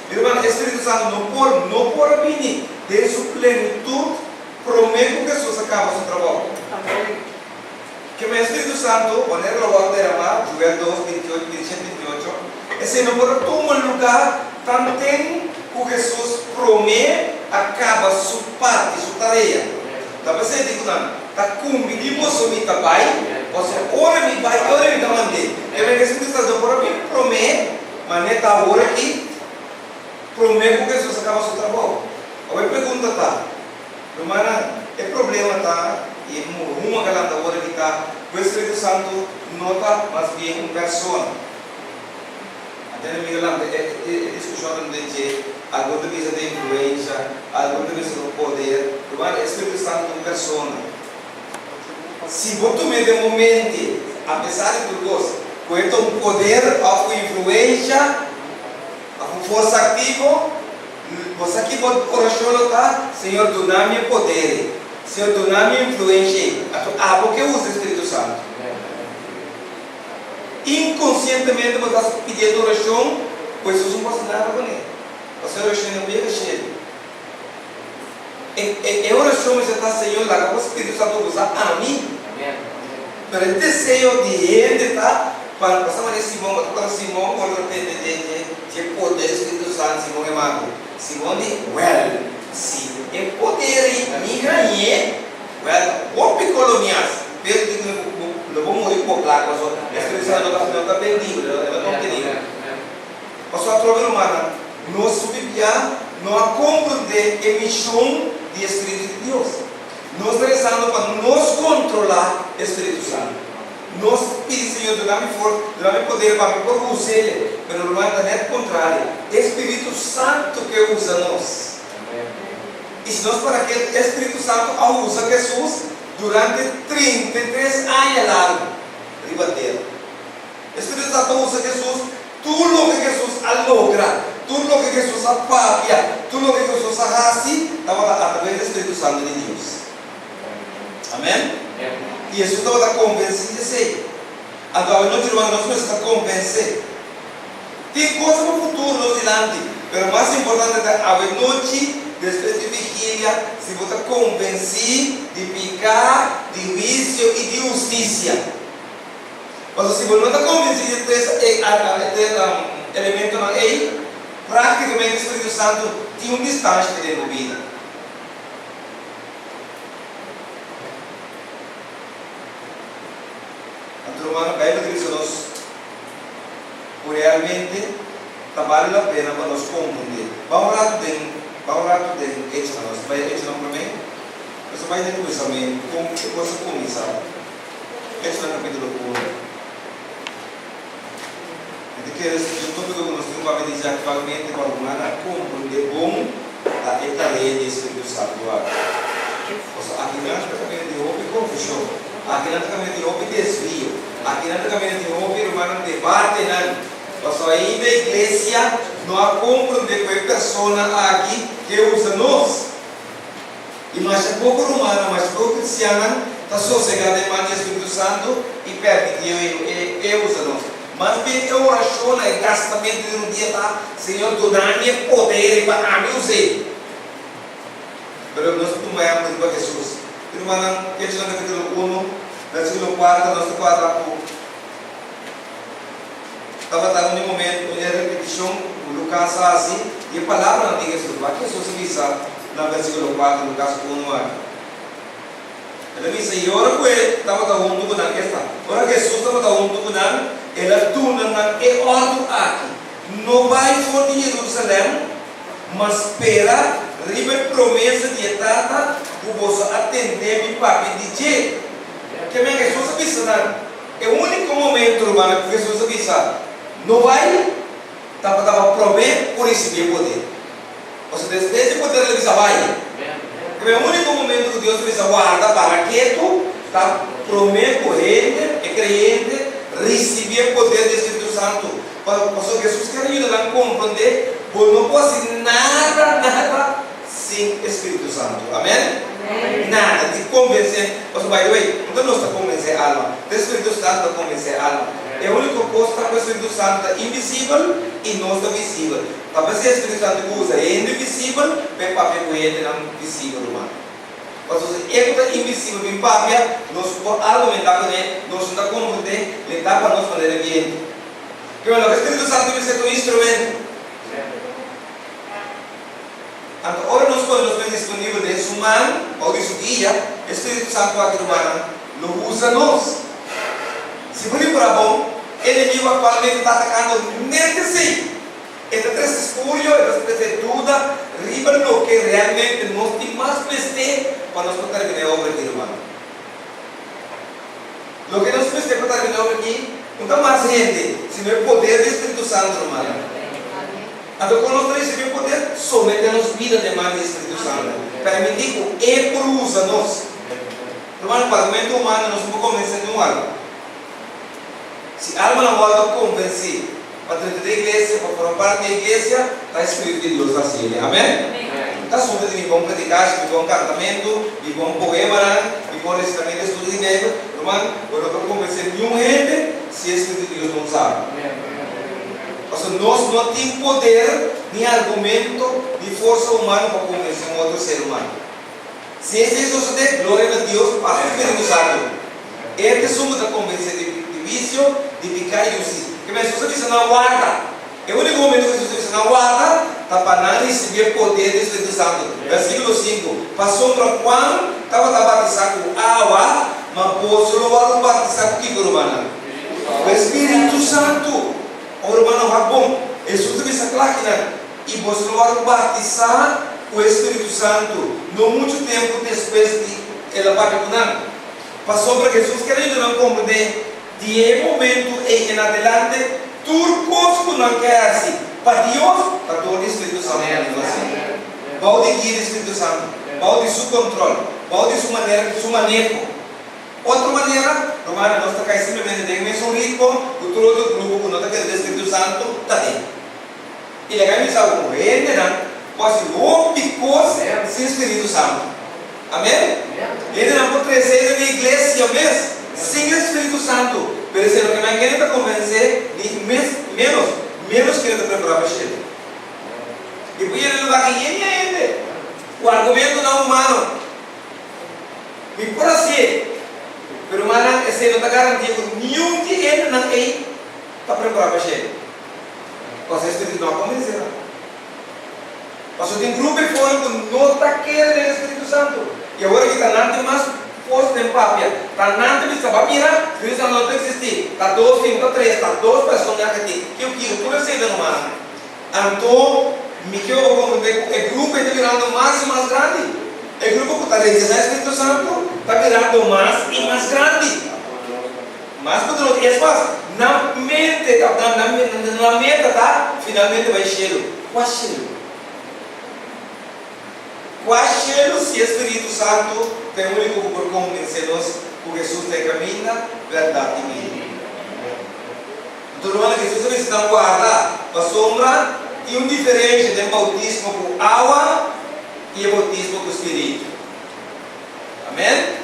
Hermano, o Espírito Santo não por venir, de sua plenitude, promete que Jesus acaba seu trabalho. Que o Espírito Santo, poner lo voy a derramar, Joel 2, 28, 27, 28, esse não pode tomar lugar. Tanto que Jesus promete, acaba sua parte, sua tarefa. Está percebendo? Está comigo, você me está bem, você ora me vai, ora me está mandando. É o Espírito Santo promete, mas não está agora aqui, promete que Jesus acaba seu trabalho. Agora a pergunta está, irmã, o problema está, e uma galanda hora que está, o Espírito Santo nota mais bem uma pessoa. Até no meio galanda, discussão de dizer, alguma coisa de influência, alguma coisa do poder, o Espírito Santo é uma pessoa. Se você me de momento, apesar de tudo, com um poder, a influência, a força ativa, você aqui pode oração, Senhor, dá-me poder. Senhor, dá-me influência. Porque usa o Espírito Santo. Inconscientemente, você está pedindo oração, pois você não pode nada com ele. Você oração não pega cheio. É oração, você está, Senhor, lá que o Espírito Santo usa a mim. Pero el deseo de gente está para pasar a Simón, para Simón, por lo que poder Espírito Santo, Simón é mago. Simón diz, well, se é poder e me ganhei, well, o picolonias, pero digo, não vou morrer por lá, mas o Espírito Santo não está perdido, não está perdido. Mas a troca humana não subia, não compreende a missão do Espírito de Deus. Nós rezando para nos controlar o Espírito Santo. Nós pedimos, Senhor, dá-me poder para me usar ele. Mas o irmão é o contrário. É o Espírito Santo que usa nós. E se nós para que o Espírito Santo usa Jesus durante 33 anos largo, ribateiro. O Espírito Santo usa Jesus, tudo o que Jesus logra, tudo o que Jesus apapia, tudo o que Jesus arrasa, estava através do Espírito Santo de Deus. Amém? E Jesus estava convencido de ser. Agora, nós precisamos convencer. Tem coisa no futuro, no dilante. Mas o mais importante é a noite, depois de vigília, se você está convencido de pecado, de vício e de justiça. Mas se você não está convencido de ter elemento na lei, praticamente o Espírito Santo tem distância dentro da vida. A Bíblia diz que nós, realmente, vale a pena para nós compreender. Vamos lá tudo hecho a nós. Vai hecho não para mim? Você vai ter que começar mesmo. Como você começar? Hecho no capítulo 1. Eu estou pegando nós temos para dizer atualmente para o humano compreender bom a lei do Espírito Santo. Aqui não é caminho de roupa e confusão. Aqui não é caminho de roupa e desvio. Aqui não é caminho de roupa e humano debate. Mas ainda a igreja não a compreende com a pessoa aqui que usa nós. E mais pouco humano, mais pouco cristiano, está sossegado em mão do Espírito Santo e permitiu e usa nós. Mas bem, a oração é gastamento de um dia, tá? Senhor, dá-me poder para me usar. Mas nós tomamos para Jesus. Irmã, que está no capítulo 1, versículo 4, nós estamos quadrando. Estava dando um momento, uma repetição, o Lucas assim, e a palavra não tem que ser, mas que Jesus diz no versículo 4, Lucas 1, ele diz, e ora que ele estava dando com esta, ora que Jesus estava dando com ela tuna é ordem aqui, não vai for de Jerusalém, mas espera, riba promessa de etapa, que você atender-me para pedir. Que bem que Jesus avisa, é o único momento, irmão, que Jesus avisa, não vai, estava prometendo por receber poder. Você desde poder ele avisa, vai. Que é o único momento que Deus avisa, guarda para que tu está prometendo corrente, é crente, receber o poder do Espírito Santo. Pastor Jesus quer ajudar a compreender, porque não pode ser nada sem Espírito Santo. Amém? Nada de convencer. Pastor, by the way, não está convencer a alma. O Espírito Santo está convencer a alma. É o único posto que o Espírito Santo está invisível e não está visível. Talvez se o Espírito Santo usa é invisível, bem papel com ele não visível, irmão. Mas se ele está invisível, bem papel, nós podemos argumentar com ele, nós não está compreendendo, ele dá para nós fazer ambiente. Porque o Espírito Santo deve ser um instrumento. Então, ora nós podemos ter disponível de humano, ou de guia, o Espírito Santo aqui humano, não usa nós. Se for para bom, ele viu a qual ele está atacando nesse sim. Ele está escuro, ele está tudo, riba no que realmente nós temos mais besteira para nós terminar a obra de humano. Lo que nós temos que terminar aqui, não mais gente, se não é o poder do Espírito Santo, irmão. Então, quando nós recebemos o poder, sometemos vida demais do Espírito Santo. Permitir que Ele usa nós. Irmão, para o mente humano, nós não convencemos de algo. Se a alma não vai convencer, para dentro da igreja, para formar parte da igreja, está Espírito de Deus assim. Amém? Está sujeito de bom predicar, de bom cantamento, de bom poema, de bom recitamento, estudo de Bíblia. Irmão, eu não vou convencer nenhum gente se o Espírito de Deus não sabe. Nós não temos poder, nem argumento, nem força humana para convencer um outro ser humano. Se esse suceder, glória a Deus, passa o Espírito Santo. Este somos a convencer de vício, de picar e usar. Porque se você diz na guarda, é o único momento que você diz na guarda, está para não receber poder do Espírito Santo. Versículo 5. Passou para quando estava batizado com água, mas posso logo batizar com que, irmã? O Espírito Santo. O irmão vai bom, Jesus me saclaquina e você vai batizar o Espírito Santo. Não muito tempo depois de ela batizar, passou para Jesus querendo não compreender de momento em adelante turcos que não quer assim. Para Deus, para todo o Espírito Santo. Vai de guia do Espírito Santo, vai de seu controle, vai de sua maneira, de seu manejo. Outra maneira, romana, nós estamos simplesmente tem mesmo rico, o todo grupo que não está querendo o Espírito Santo, está dentro. E a gente sabe como ele não pode ser picos sem Espírito Santo. Amém? Ele não pode crescer na igreja mesmo, sem o Espírito Santo. Mas se não quer está convencer, menos que ele está preparado para chegar. E por ele não vai ganhar. O argumento não é humano. E por assim, pero mana esse não está garantido nenhum que ele não está preparado para chegar. Você Espírito não convencer. Mas tem grupo de fora que não está querendo o Espírito Santo. E agora que está nada mais força de papel, está nada de saber mirar, o Espírito Santo não tem que existir. Está 2, 5, 3, está 2 pessoas aqui. Que eu quero, tu não sei de humano. Então, me quero compreender que o grupo está virando mais e mais grande. O grupo que está recebendo o Espírito Santo está virando mais e mais grande. Mais poderoso. E fácil. Na mente, na meta, tá? Finalmente vai cheiro. Qual cheiro? Qual cheiro se o Espírito Santo tem o único por convencer-nos que Jesus tem caminho, verdade e vida. Então, irmão, que Jesus está guardado a sombra e um diferente do bautismo com água e o bautismo com o Espírito. Amém?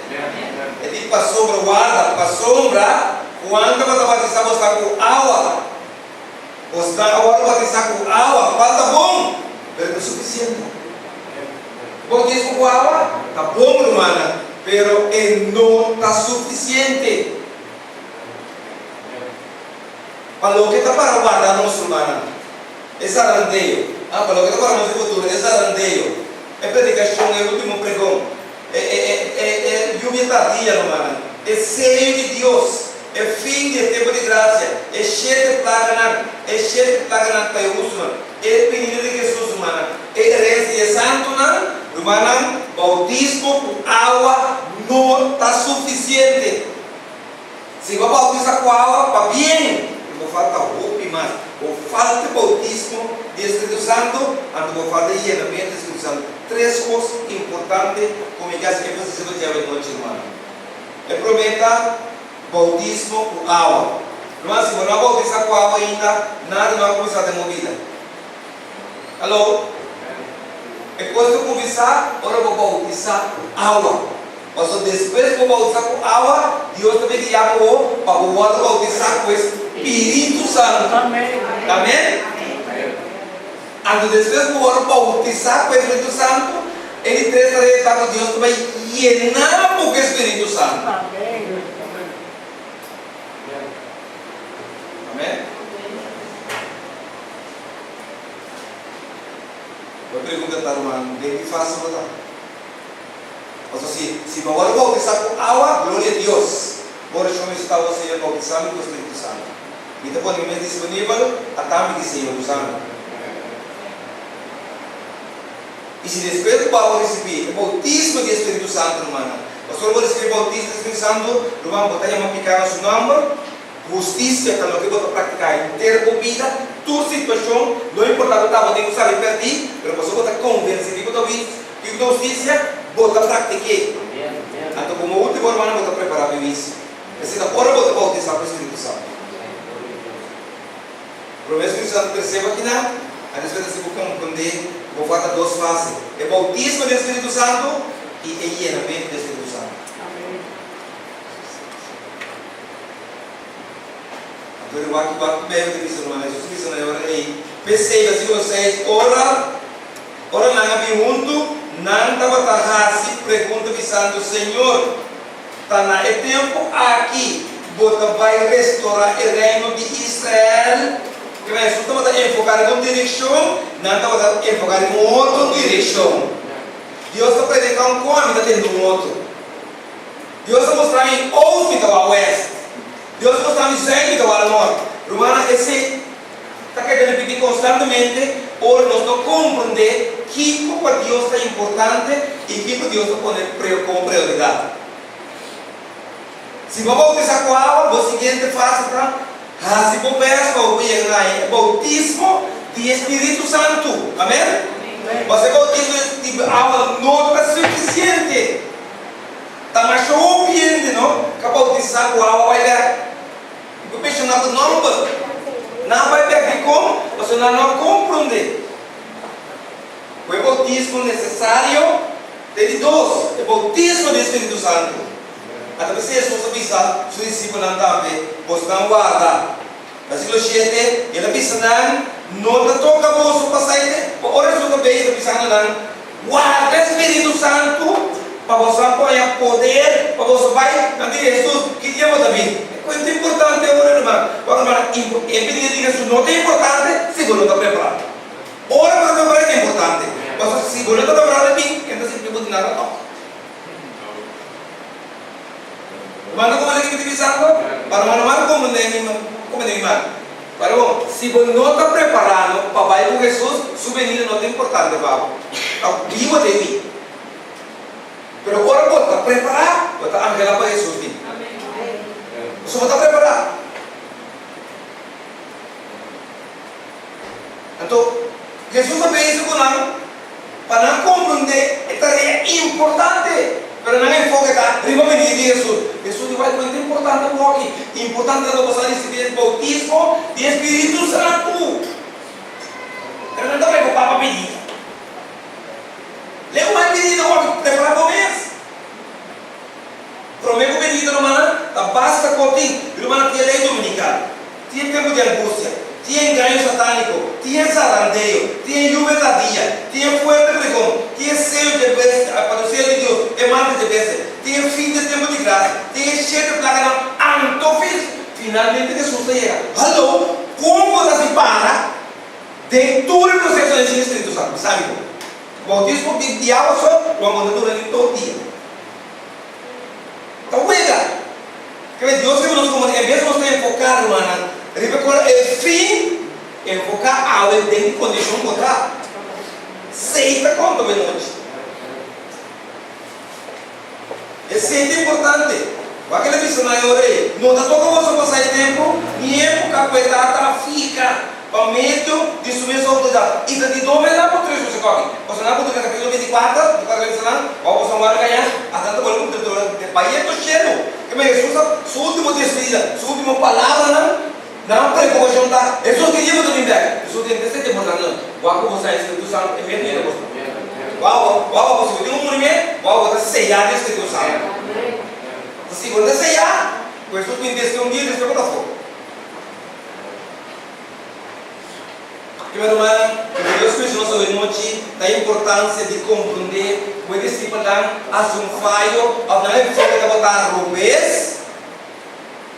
Ele passou para o guarda, para a sombra, quando você batizar você com água. Você agora batizar com água, falta bom, mas não é suficiente. O bautismo com água, está bom, irmã, mas não está suficiente. Para o que está para guardar nosso irmão? É zarandeio. Para o que está para nosso futuro? É zarandeio. É predicação, é o último pregão. É lluvia tardia, irmã. É cheio de Deus. É fim de tempo de graça. É cheio de plaga. É cheio de plaga para o uso. É pedido de Jesus, irmã. É reza de santo, irmã. Bautismo com água não está suficiente. Se vai bautizar com água, para bem. Não falta roupa mais. Ou falta bautismo do Espírito Santo, ou falta llenamento do Espírito Santo. 3 coisas importantes, como que você vai ter noite, irmão. É prometa bautismo com água. Irmão, se você não bautizar com água ainda, nada vai começar a ter movida. Alô? É coisa de começar, agora vou bautizar com água. Mas depois vou bautizar com água, Deus também te chamou para o bautizar com Espírito Santo. Amém? Amém? Quando depois vou bautizar com o Espírito Santo, ele trata de Deus também llenar com o Espírito Santo. Amém? Amém? Vou perguntar, irmão, bem que fácil botar. Mas se agora bautizar com água, glória a Deus. Agora chama está você bautizando com o Espírito Santo. E depois ninguém disponível, a também que Senhor usando. E se depois do Paulo receber o bautismo do Espírito Santo, irmã, Pastor, vou escrever bautista do Espírito Santo, não vamos botar uma picar no seu nome, justiça, que é o que vou praticar inteira a vida, tua situação, não importa o que eu tenho que saber para ti, mas você vou convencer que eu que justiça, vou praticar. Então, como último irmão, vou preparar para isso. Precisa agora vou bautizar para o Espírito Santo. O Espírito Santo perceba que não, a respeito de você compreender, vou falar duas fases: é bautismo do Espírito Santo e llenamento do Espírito Santo. Então, eu acho que bem que isso não é justiça, não é? Perceba, se vocês ora não junto, não estava se pergunta visando Senhor, está na tempo aqui, você vai restaurar o reino de Israel. Que vai estava a enfocar em uma direção, não estava a enfocar em outra direção. Deus está predicando como está tendo um outro. Deus está mostrando em hospital ao oeste. Deus está mostrando em hospital ao norte. Romana, esse está querendo pedir constantemente, ou nós não compreender que para Deus é importante e que para Deus está pondo como prioridade. Se vou bautizar com água, o seguinte fase para se for para o bautismo de Espírito Santo. Amém? Você bautismo de água não é suficiente. Está mais obviamente, não? Que bautizar com água vai ver. Eu penso na nova. Não vai ver como? Você não compreende. O bautismo necessário tem dois: o bautismo do Espírito Santo. Até você responsabilizar os discípulos também, você não guarda. Versículo 7, ele avisa não toca a voz para sair. Ora, você também está avisando, guarda o Espírito Santo para você apoiar poder, para você vai na direção que dia você vir. É muito importante, irmão. Impedir que isso não é importante, se você não está preparado. Ora, para preparar é importante. Mas se você não está preparado, então você não tem nada a tocar. Mana como lagi kita bisa para mana como nem para bom, se você não está preparado para vai com Jesus, souvenir não é importante para o vivo de mim. Mas agora você está preparado, você está angela para Jesus. Você está preparado. Então, Jesus também isso com nós para não compreender é tarefa importante. Pero não é enfoque tá, prima menino de Jesus. Jesus vai muito importante para aqui. Importante é você receber o bautismo de Espírito Santo. Pero não está preocupado para pedir. Leu mais pedido agora, preparar para o mês. Prometo pedido, irmã, tá basta cotinho. Irmã, tinha lei dominical, tinha tempo de angústia, tinha engaño satânico, tinha zarandeio, tinha lluvia da dia, tinha fuerte pregão, tinha seio de bênção, para o seio de Deus, emante de bênção, tinha fim de tempo de graça, tinha cheio de placa, não, finalmente Jesus chega. Alô, como você se para de todo o processo de Espírito Santo, sabe? O bautismo de água só, o amor durante todo dia. Então, cuida. Que Deus que nos comunica, em vez de nós enfocar, irmã, é fim, enfocar algo dentro de condição contrária. Sempre conta de noite. É sempre importante. Aquela missionária orei, não está tocando você passar tempo, e época coitada fica com medo de subir a sua autoridade. Isso de dome não pode ser você corre. Você não pode ver capítulo 24, do cara disse lá, ou você não vai ganhar, até tanto bom de país é cheio. Que me Jesus, sua última despedida, sua última palavra, não pregou a juntar. Jesus queria muito bem ver. Jesus tem que ser importante. Qual você é Espírito Santo? É mesmo. Qual você tem movimento? Qual você ceiar de Espírito Santo? Se você ceiar, Jesus me disse que dia Deus vai botar fogo. Primeiro, que Deus fez nossa noite da importância de compreender o discípulo hace um falho, ao não é que você botar roubes,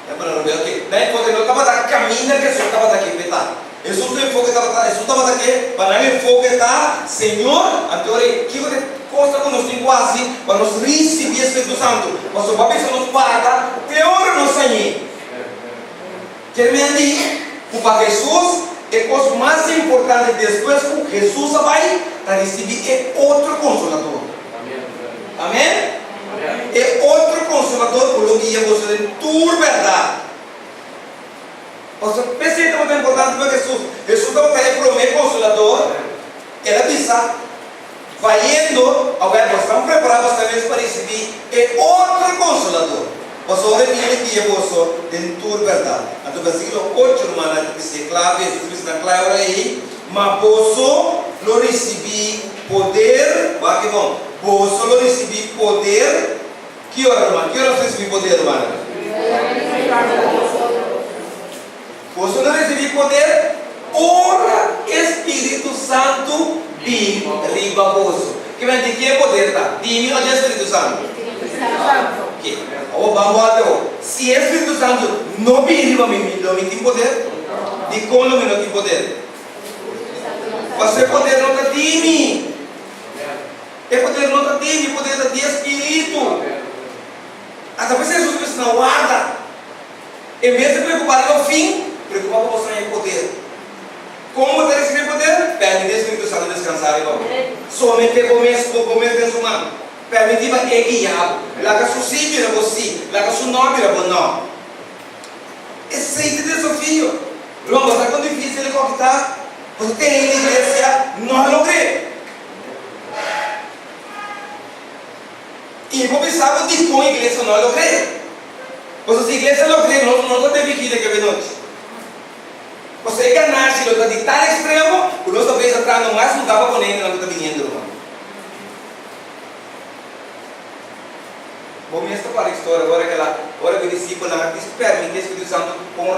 é para não ver aqui, não é que você não estava da caminha que Jesus estava daqui, petar. Jesus não enfoque estava daqui, para não enfoque tá, Senhor, anterior, que você costa com nós tem quase, para nos receber o Espírito Santo, mas o papai nos paga, pior não sair. Quer me dizer, o Pai Jesus é a coisa mais importante depois que Jesus vai receber é outro consolador. Amém? É lo guía vos en tu verdad. O sea, pensé que é importante para Jesús. Jesús estava aí para o meu consolador. Ele avisa, vai indo, agora nós estamos preparados também para receber outro consolador. Você olha ele que é você em tua verdade. Então, versículo 8, irmã, diz clave, Jesus na clave aí, mas você lo recebi poder, vai que bom, você lo recebi poder, que hora, irmã? Que hora você recebi poder, irmã? Você não recebi poder, ora Espírito Santo vim riba você. Que vem de que é poder, tá? Vim onde é Espírito Santo? Ok. Vamos até o. Se Espírito Santo não vem riba mim, não tem poder. De como não tem poder? Você poder não está de mim. É poder não está de mim, poder está de Espírito. Até por isso Jesus disse não guarda. Em vez de preocupar no fim, preocupar com você em poder. Como você receber poder? Permite o Espírito Santo descansar igual. Somente começo de humano. Permite é guiado. Lá que seu sim vira você, lá que seu não vira você não. Esse é o desafio. Irmão, você é tão difícil de conquistar. Você tem a igreja, não lo crê. E como sabe de como a igreja não lo crê. Você se a igreja não crê, não tem vida que vem noite. Você ganha-se de tal extremo, o nosso vez atrás não mais lugar para poner na luta vindo, irmão. Vou me para a história agora que ela, agora que o discípulo lá diz, permite o Espírito Santo com um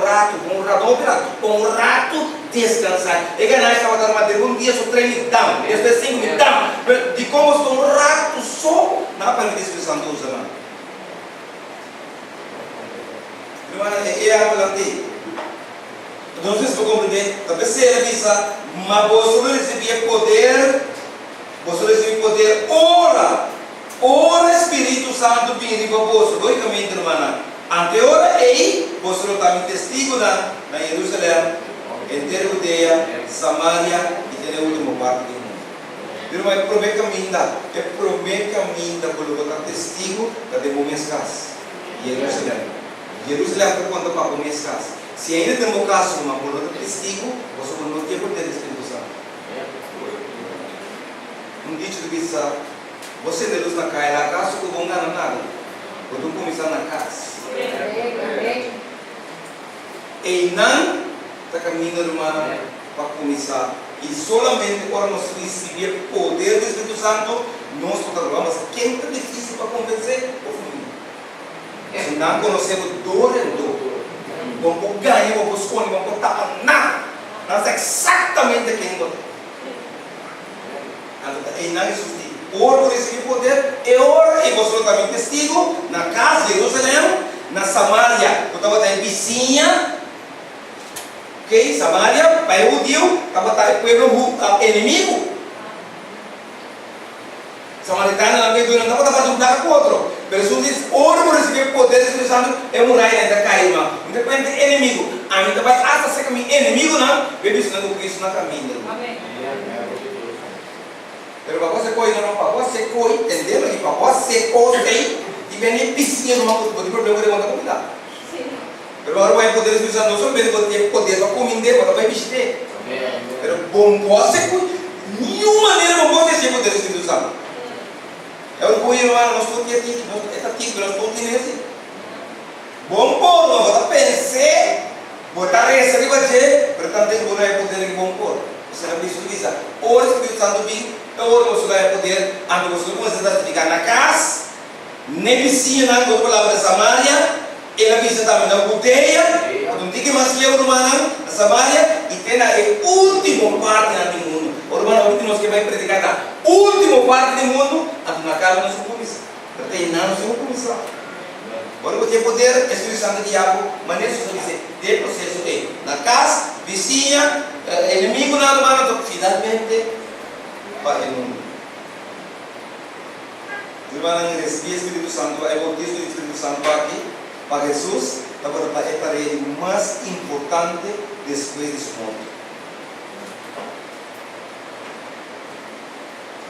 rato descansar. E ganhar-se estava dando uma dia só 3 minutos, depois 5 minutos, de como com um rato só, não permite o Espírito Santo usar, irmão. Irmão, é adelante. Então, vocês vão compreender, talvez se ele disse, mas você recebia poder, ora Espírito Santo vindo para você, logicamente, irmã, ante ora, e você está testigo na Jerusalém, inteira Judeia, Samaria e até a última parte do mundo. Irmã, é prometo caminho, para botar testigo da demônias Jerusalém por conta para minhas casas. Se ainda tem um caso, uma palavra testigo, você não tem poder do Espírito Santo. Dito que você de luz na casa, que vão ganhar nada. Quando começar na casa. E não está caminhando, irmã, para começar. E solamente quando nós recebemos o poder do Espírito Santo, nós trabalhamos. Quem está difícil para convencer? O filho. Se não conhecemos dor em dor. Vamos ganhar, vamos escolher, vamos botar nada. Nós é exatamente quem nós e não existe. Ora por receber poder, e ora, e você também testigo, na casa de Jerusalém, na Samaria, eu estava em vizinha, ok? Samaria, pai judeu, estava em povo inimigo. Samaritano não estava fazendo com outro. Mas Jesus diz, ora por receber poder, Espírito Santo, é um raio ainda cai, irmão. Independente de inimigo. A mim também, hasta ser caminho inimigo, não, bebe ensinando o Cristo na caminho. Amém. Pero para você coisa não, para você coisa, entendeu? E para você coisa e vem piscina no mundo, pode problema de montar comida. Pero agora vai poder Espírito Santo, não só bem ter poder para comer, para vai vestir. Pero bom você coisa, nenhuma maneira não pode ser poder Espírito Santo. É o coisa, nós estou aqui, nós estou nesse. Bom por, nós vamos pensar, botar essa ali vai ser, portanto tem que é poder de bom por. Você não precisa, ou o Espírito Santo vem. Agora você vai poder, quando você começa a ficar na casa, nem vizinha, não palavra da Samaria, ela visita também na Judeia, não tem que mais que eu na Samaria, e tem a última parte do mundo. O irmão, nós que vai predicar na última parte do mundo, na casa não se comissão. Porque não se comissão. Agora você poder, Espírito Santo de Diabo, mas nem se dizer, de processo é na casa, vizinha, inimigo, nada mais, finalmente. Para o mundo. Irmão, receber o Espírito Santo, é o batismo do Espírito Santo aqui, para Jesus, é a tarefa mais importante depois desse mundo.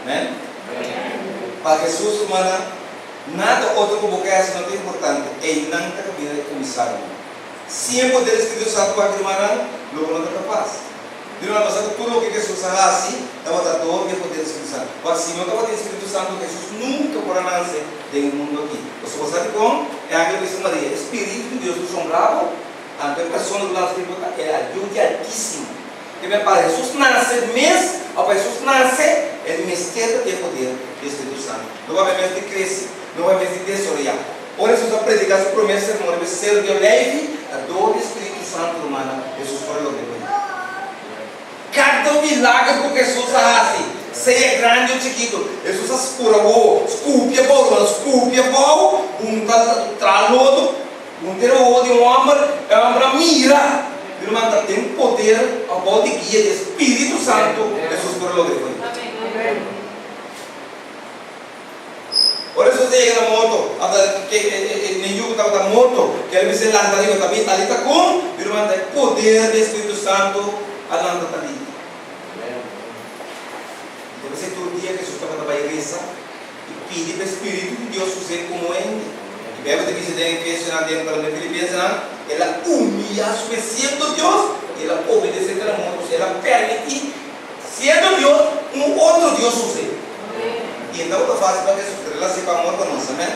Amém? Para Jesus, irmã, Nada outro que boca essa não é importante. É não está cabendo de comissário. Sem o poder do Espírito Santo para criar, logo não está capaz. De uma coisa que tudo o que Jesus faz, estava dando o poder do Espírito Santo. Mas se não estava o Espírito Santo, Jesus nunca poderá nascer do mundo aqui. Você sabe como? É aquilo que se chama de Espírito de Deus do sombrado. A pessoa do lado espiritual é a Deus de Altíssimo. Que me parece, Jesus nasce mesmo, ao Jesus nasce, é o mistério de poder do Espírito Santo. Não vai mesmo de crescer, não vai mesmo de desoriar. Por isso, Jesus predicar sua promessa, não deve ser de leve, a dor do Espírito Santo humana, Jesus falou de cada milagre que Jesus faz, seja grande ou chiquito, Jesus ascura o esculpia bom, tralodo, terror de homem, é uma mira, ele manda tem poder, a bola de guia do Espírito Santo, Jesus falou de por isso você chega na moto, nenhum estava na moto, que ele se lança ali, ali está com, ele manda poder do Espírito Santo, a lança está ali. Deve ser todo dia que Jesus estava na igreja e pede para o Espírito de Deus fazer como ele. E bem, eu disse que na dentro da Filipenses, ela humilha, sendo Deus, ela obedece a Deus, ela permite, sendo Deus, um outro Deus fazer. E então está fácil para Jesus, ela se amor conosco, amém?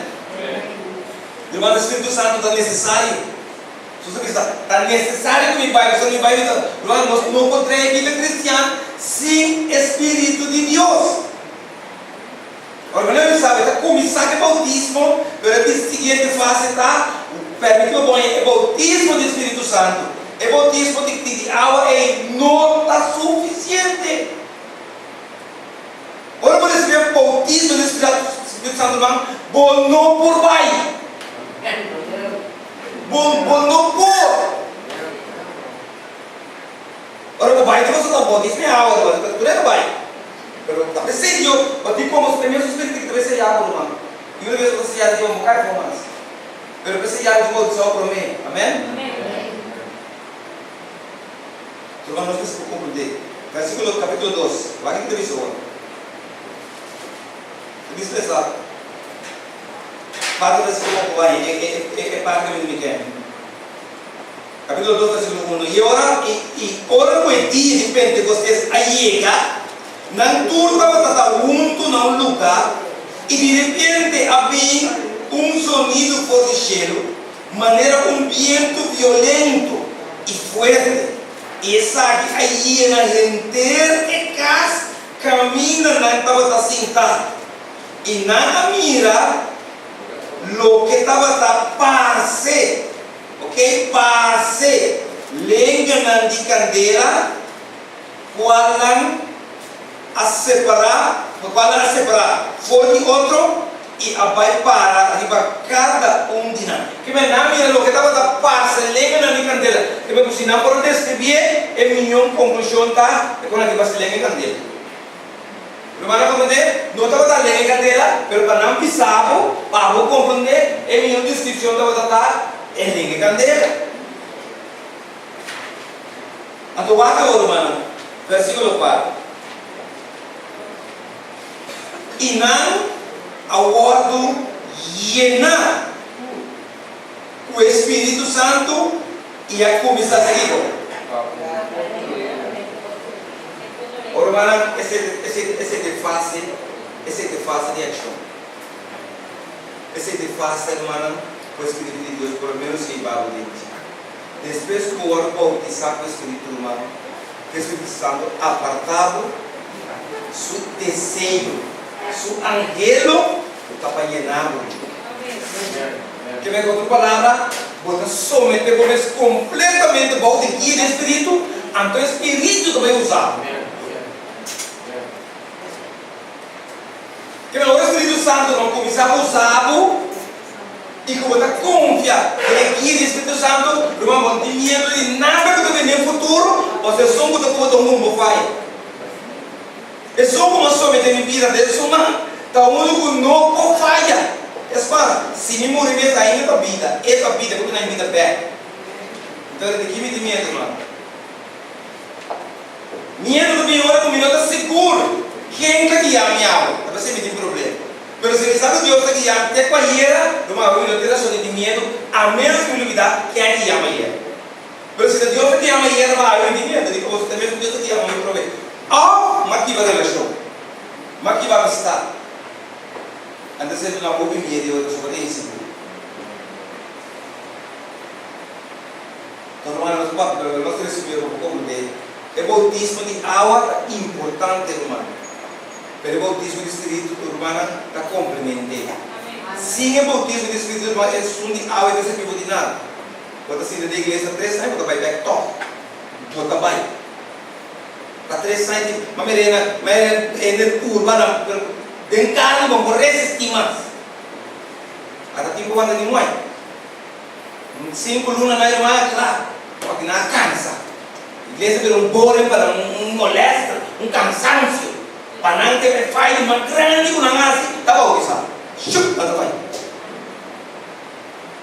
Irmão, o Espírito Santo está necessário. Está necessário que me vai, você me vai, nós não encontramos a vida cristã sem Espírito de Deus. Agora, não sabe, está começando o bautismo, mas a seguinte fase está, permite que eu ponha, o bautismo do Espírito Santo. O bautismo de água não está suficiente. Agora, por exemplo, o bautismo do Espírito Santo, bom não por vai. Bom não por. Ora, o pai que você está bom, isso é água, mas tu não vai. Está preciso, mas tem como os primeiros espíritos que deve ser água, irmão. E uma vez você já deu um bocado de formas. Mas você já deu um só para mim, amém? Amém. Então vamos ver se eu compreender. Versículo capítulo 2. Vai que diz o diz pesado. Parte versículo vai, é parte do Miguel. Capítulo 2, versículo 1. E ora com o dia de Pentecostes chega, não turba estava junto num lugar, e de repente havia sonido forticheiro, maneira vento violento e forte, e essa aí na gente e casa caminha na estava sentado, e na mira lo que estava parce, ok, parce, lenga de candeira, qual a separar, foi de outro e vai para arriba cada de nós. Que bem, na mira lo que estava parce, lenga de candeira, que bem, se não for descrever, é minha conclusão tá, é quando arriba se lenga de candeira. Rumana compreender, não estava da lenga dela, mas para não pisar, para não compreender, é minha descrição da outra é lenga candeira. Então, vai agora, Rumana, versículo 4. E não aguardo llenar o Espírito Santo e a começar a seguir. Hermana, esse é de fase de ação. Esse é de fase, hermana, com o Espírito de Deus, pelo menos que vai o dente. Depois que o oro bautizar com o Espírito humano, o Espírito Santo apartado, seu desejo, seu angelo, está para llenar. Que vem com outra palavra, você somente começa completamente o balde do Espírito, então o Espírito vai usar. Que o Espírito Santo não começava a usar e como está confiar que o Espírito Santo não tem medo de nada que vai vir no futuro, você só muda como todo mundo faz. É só como somente a vida dele, só está o único que não falha. É só se me morrer mesmo ainda a vida, essa vida que não é vida perto. Então ele tem que me ter medo, irmão. Medo do meu hora comigo está seguro. Quem que guia a minha alma? Você me tem problema. Mas se ele sabe Deus está guiando, até com a ira, de uma relação de medo, a menos que ele dá, quem é que ama a ira? Mas se Deus te ama a ira, vai haver de medo, digo, você também Deus te ama, não prove. Oh, mas que vai relação, mas que vai estar. Antes ele não houve medo de outra sobre isso. Então, hermanos, nós recebemos como dele. O bautismo de água é importante, irmão. Mas o bautismo de Espírito, irmã, está complementar. Sem o bautismo de Espírito, irmã, é som de água e não se pode de nada. Quando assim, da igreja 3 anos, vai back top. Bota bem. Para 3 anos, mas é urbana, tem carne, vamos resistir mais. Até tempo quando não é. 5 lunas na irmã, claro, porque não cansa. A igreja vira bore para molesta, cansaço. Para não ter falha, uma grande unangasi, tá bom, sabe? Chup, tá bem.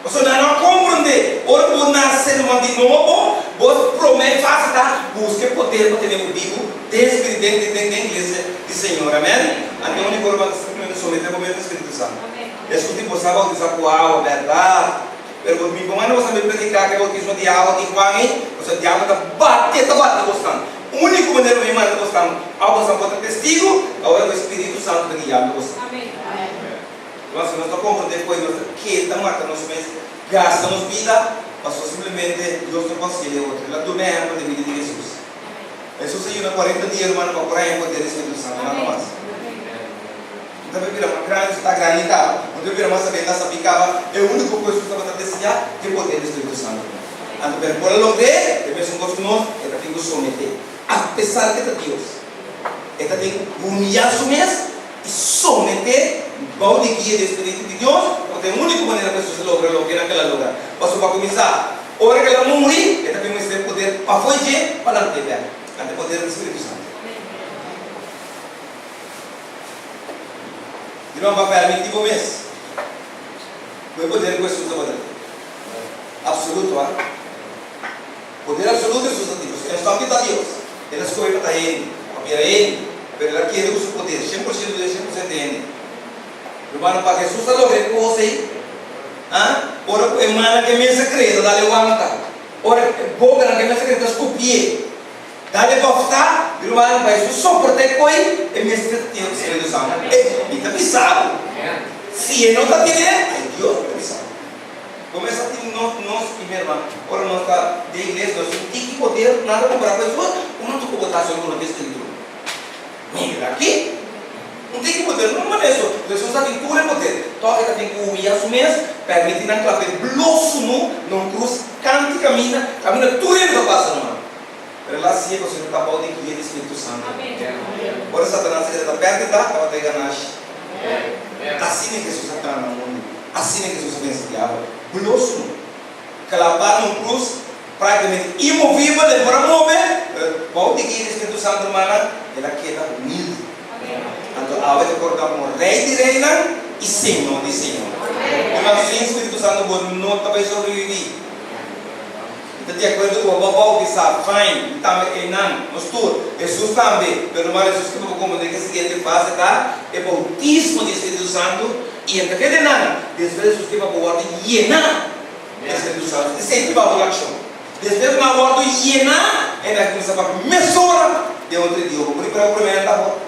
Você não compreende. Ora, por nascer uma de novo, você promete, faça, tá? Busque poder para ter o vivo, desde dentro da igreja do Senhor, amém? Então, o único que simplesmente somente é o mesmo Espírito Santo. Escute, você vai bautizar com água, verdade? Mas como não você vai predicar que é o bautismo de água que vai, você de água está batendo, gostando. O único maneira que está gostando, ao você pode testigo, agora o Espírito Santo está guiando você. Amém. Nós estamos compreendendo coisas que estão marcando nos meses, gastamos vida, mas simplesmente Deus não consegue outro. Ela do mesmo para vida de Jesus. Jesus se 40 dias, irmão, para orar em poder do Espírito Santo, nada mais. Então, eu vira uma grande, está grande, tá? Quando eu vira uma sabenda, sabicava, é o único coisa que estava a desejar, que é o poder do Espírito Santo. Então, por lo que, é mesmo gosto nós, é para que someter. Apesar de Deus, ele tem que humilhar-se mesmo e someter o de guia do Espírito de Deus, porque é a única maneira que a pessoa logra o que naquela lugar. Mas para começar, a hora que ela morrer, ele tem que ter poder para fugir, para não ter dela, até o poder do Espírito Santo. E não vai permitir o mês. Não é poder que Jesus está poder. Absoluto, ah? Poder absoluto é substantivo. Ele está aqui para Deus. Ele escolhe para ele, para ele, mas ele quer o seu poder, 100% de 100% de ele. Irmão, para Jesus está logrando com você. Ora, irmã, que me secreta, dá levanta. Ora, boca, que me secreta, escopie. Dá-lhe boftar, irmão, para Jesus suportar com ele, e me secreta tem o Espírito Santo. Ele está pisado. Se ele não está tendo, aí Deus está pisado. Começa a ter nós primeiro, irmão. Ora, nós está de igreja, nós temos que poder nada comprar a pessoa, como não estou botar sobre uma escritura. Mira aqui, não tem que poder, não é isso. Jesus está tem tudo poder. Toca tem que humilhar o mesmo, permitir que a blosso não cruz, cante, camina tudo ele está passando, irmão. Mas lá sim, você não está bom de guia do Espírito Santo. Agora, Satanás está perto de dar, ela vai ganhar. Assim é que Jesus está no mundo. Assim é que Jesus vence o diabo. Blosso, clavar no cruz, praticamente imovível, demora a mover. Bom de guia do Espírito Santo, irmã, ela queda humilde. Então, a hora de acordar como rei de reina e Senhor de Senhor. Mas sem o Espírito Santo, não vai sobreviver. Então, de acordo com o babau que sabe, fine, também não, mas tudo, Jesus também, pelo menos Jesus que eu vou compreender que a seguinte fase tá, é bautismo do Espírito Santo, e entre aquele não, desde Jesus que vai para o ordem llenar o Espírito Santo, e sempre vai para a ação. Desde na ordem llenar, ainda começa para mesura de outro idioma, por isso é o primeiro da volta.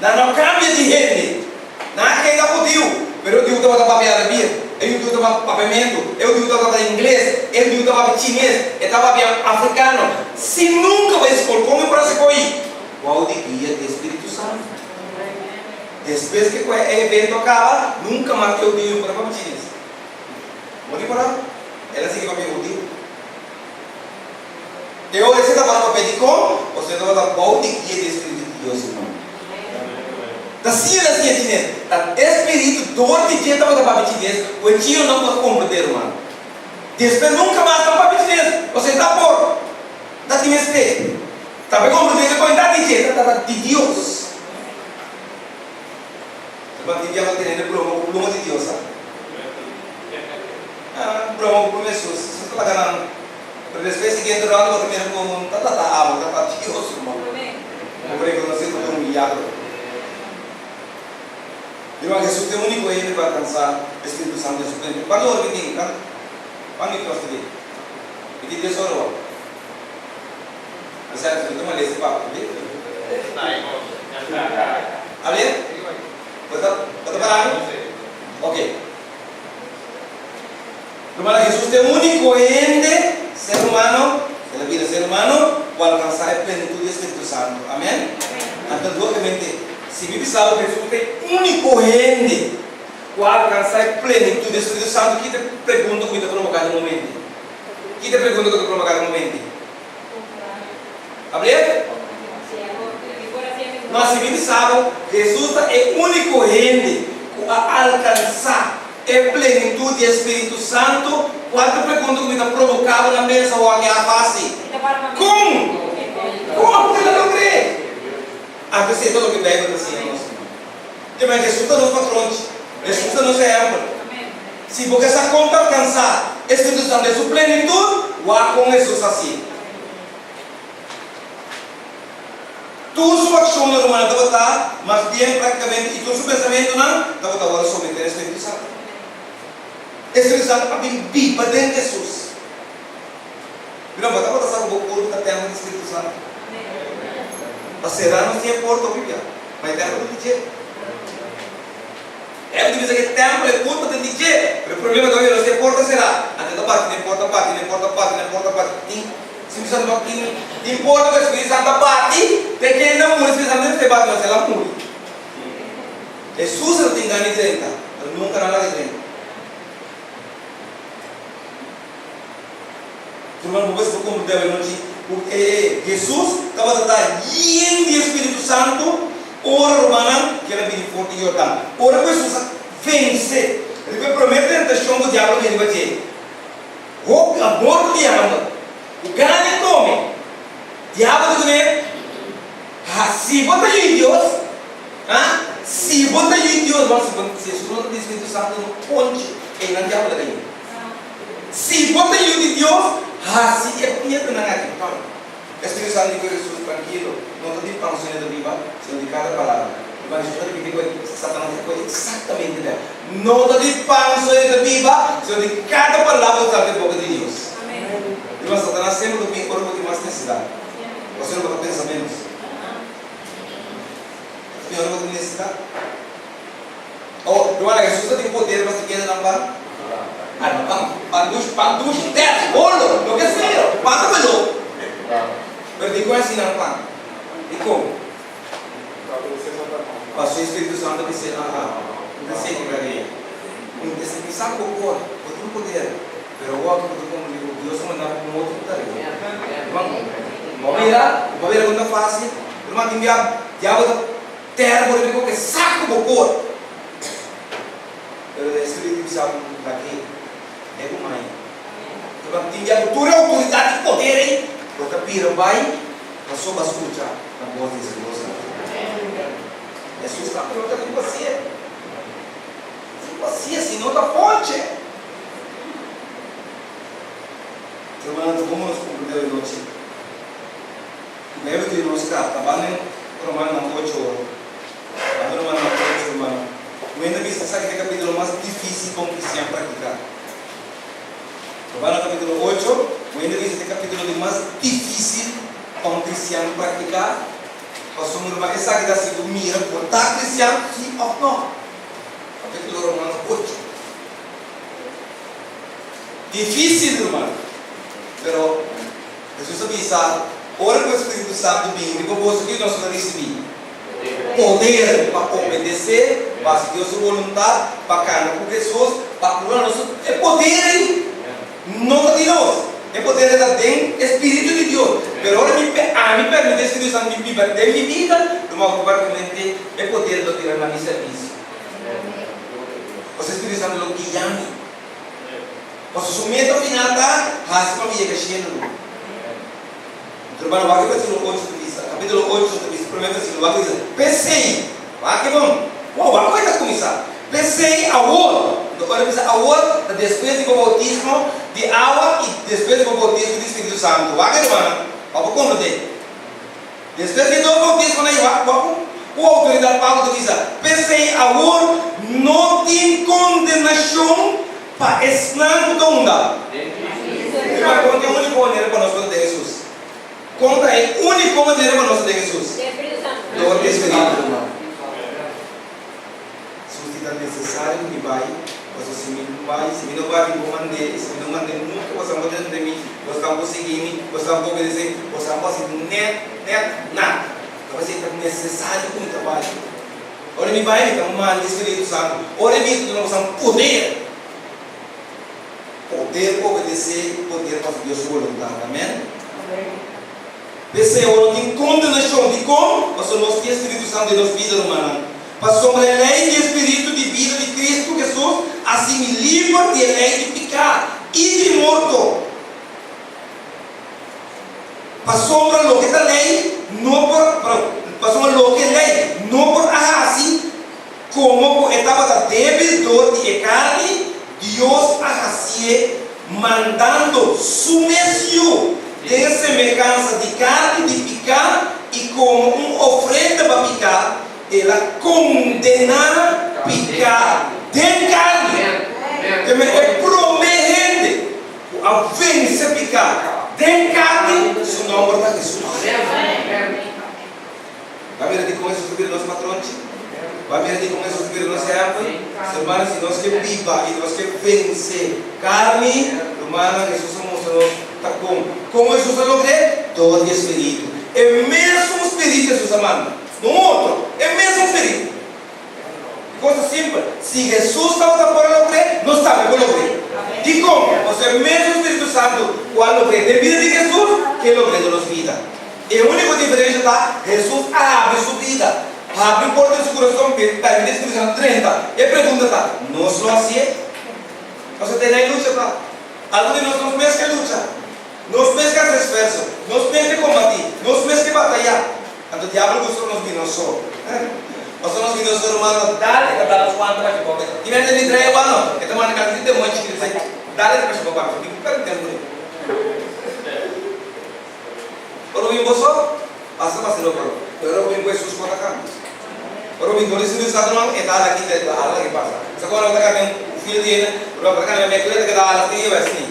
Não cambia de gente, não é quem está com Deus, mas o Deus está para a Arabia. Eu digo para pimento, eu digo para inglês, eu digo para chinês, eu estava para africano. Se nunca vai escolher como para se correr, qual de guia do Espírito Santo? Depois que o evento acaba, nunca mais eu digo para chinês. Vou para ela se vai perguntar. Eu você está para pedir como? Você está para qual de guia do Espírito de Deus, irmão? Da ciência chinesa, o espírito do de dia estava para chinês, o tio não pode compreender, irmão. Depois nunca mais está para chinês, você está por, da chinesa, está para compreender que quando está de dia, está de Deus. Você vai ter que ter o pluma de Deus, sabe? O pluma de Jesus, você está ganhando. Mas depois seguinte, eu vou ter como, está Deus, irmão. Eu vou reconhecer que eu estou humilhado. Irmão, Jesus é o único ele para alcançar o Espírito Santo de Supremo. Quando eu vim, quando eu posso ver? E que Deus orou. Mas é tudo uma lei, papo, viu? Amém? Pode parar? Ok. Irmão, Jesus é o único ente, ser humano, da vida ser humano, para alcançar a plenitude do Espírito Santo. Amém? Então, obviamente, se vive sabe que Jesus é o único ente para alcançar a plenitude do Espírito Santo, que te pergunta que te provocar no momento? Que te pergunta que te provocar no momento? Amém? Nós se vive sabe que Jesus é o único ente para alcançar a plenitude do Espírito Santo. Quando pergunta que te provocava na mesa ou aqui a face? Como? Como que não crê? A você todo o que deve assim, mas Jesus é nosso patrão, Jesus é nosso exemplo. Se você essa conta alcançar Espírito Santo de sua plenitude, vá com Jesus assim. Tudo sua ação normal está botar, mas bem praticamente, e todo seu pensamento não está botar agora somente no Espírito Santo. Espírito Santo para viver dentro de Jesus. Não, mas está botar o corpo da terra do Espírito Santo. A será não tinha porta obriga, mas terra não tinha. É porque diz que templo é culto tem dizer, o problema é que não tem porta será. Até da parte, nem porta parte, nem porta parte, nem porta parte. Se você não tem porta que o Espírito Santo bate, porque não o Espírito Santo não te bate, mas ela muda. Jesus não tem ganho de 30, ele nunca nada de 30. Irmão, você como deve não porque Jesus estava tratando de Espírito Santo, ora romana, que era bem forte e Jordão. Ora Jesus vence. Ele vai prometer a tentação do diabo que ele vai ter. O amor do diabo, o grande nome, diabo do meio. Se você é Deus, se você é Deus, se Jesus não tem Espírito Santo no ponte, ele não diabo daí. Se você é Deus, se é Pedro na área. O Espírito Santo diz Jesus tranquilo, não estou de pensando da Bíblia, sino de cada palavra. Mas Jesus está dizendo que Satanás é exatamente isso. Não estou de pensando da Bíblia, sino de cada palavra que sai da boca de Deus. Irmão, Satanás sempre não tem corpo de mais necessidade. Você não vai pensar menos. Você não vai ter necessidade. Irmão, Jesus tem poder, mas você quer lembrar? Pandus, terra, bolo, não quer ser, passa pelo. Mas digo assim na planta. E como? Passou o Espírito Santo que se não sei que vai ver. Não sabe o corpo, outro poder. Mas o outro, como Deus mandava para um outro tarefa. Vamos ver quando fácil. Irmão, tem diabo da terra, por exemplo, que saco o corpo. O Espírito Santo daqui é o mãe. Irmão, tem diabo, tu é autoridade e poder, hein? Porque pira vai, passou a escutar na voz de Jesus. Jesus está perguntando de você. Se você, senão da fonte. Irmãos, vamos nos compreender de noite. Lembra que nós trabalhamos em Romanos 8 horas. Romanos 8, irmão. No ainda vista, sabe que é o capítulo mais difícil para um cristiano praticar. Romanos capítulo 8, o ainda vista é o capítulo mais difícil para um cristiano praticar. Passou uma irmã, essa que dá se mira, por estar cristiano, sim ou não. Capítulo Romanos 8. Difícil, irmão. Pero, Jesus avisa, ora com o Espírito Santo bem, e como que nós vamos receber? Poder para obedecer, para seguir a sua vontade, para caminhar com Jesus, para curar nosso. É poder, não de nós. É poder do Espírito de Deus. Mas agora a mim permite o Espírito Santo me viver de minha vida, de uma provavelmente é poder de tirar na minha serviço. O Espírito Santo lo guia-me. O seu meta final está, para me chegar cheio. Irmão, vai que capítulo 8 de vista, capítulo 8 de vista, primeiro versículo, vai dizer, pensei, vai que vamos, vai que começar, pensei a outra, agora pensa a outra, depois do bautismo de água e depois do bautismo do Espírito Santo, vai que irmão, vamos compreender, depois do bautismo, O autoridade Paulo diz: pensei agora não tem condenação para estar no onda. Mas conta é a única maneira para nós poder Jesus. Conta é a única maneira para nós poder Jesus. Do Espírito, irmão. Se é necessário que vai, se não vai, me comandei, se não mandei nunca, você não pode mim, você não pode seguir, você não pode obedecer, você não pode nada. Você é necessário que eu trabalhe. Ora, me vai, então, manda o Espírito Santo. Ora, me dá poder. Poder para obedecer, poder para fazer a sua vontade. Amém? Pensei, eu não tenho condenação de como, mas o nosso Espírito Santo de nossa vida humana. Para sobre a lei de Espírito de vida de Cristo Jesus, assim me livra de lei de pecado e de morto. Para sobre o que da lei, não para sobre o que lei, não por assim, como por etapa da devedor de carne, Deus assim mandando submissão de semelhança de carne de pecado e como uma oferta para pecar, ela condena pecar de carne. Que me é prometente a vencer pecado de carne, seu nome é Jesus. Vai ver de como é subir nosso patrão? Vai ver de como é subir nosso servo? Semana se nós que viva e nós que vencer carne, humana, Jesus mostrou tá como Jesus logrou todo Espírito. É mesmo Espírito Jesus amado. No outro, é mesmo Espírito. Coisa simples. Se Jesus estava para lograr, nós estamos para lograr. E como? Você é mesmo Espírito Santo quando logrou de vida de Jesus que logrou de nossa vida. E a única diferença está, Jesus abre sua vida. Abre porta de seu coração, está em Espírito Santo 30. E a pergunta está, nós não assim? Você tem aí luta, tá? Alguns de nós não pensa que luta. Nós pensa que esforço. Nós pensa que combater. Nós pensa que batalhar. Então o diabo gostou nos vinos só. Nós nos vinos só, irmão, dale, que dá os quantos mais de boca. E mesmo ele trai o ano, que também na casa de demônio, que diz, dale mais de boca. Fica para tempo. Ora vim você, passa para ser o pro. Ora vim Jesus para cá. Ora vim dois filhos satu não, é dale aqui dentro, ala que passa. Sekolah kita kan o filho dele, ora para cá na minha coisa que dá ala que vai assim.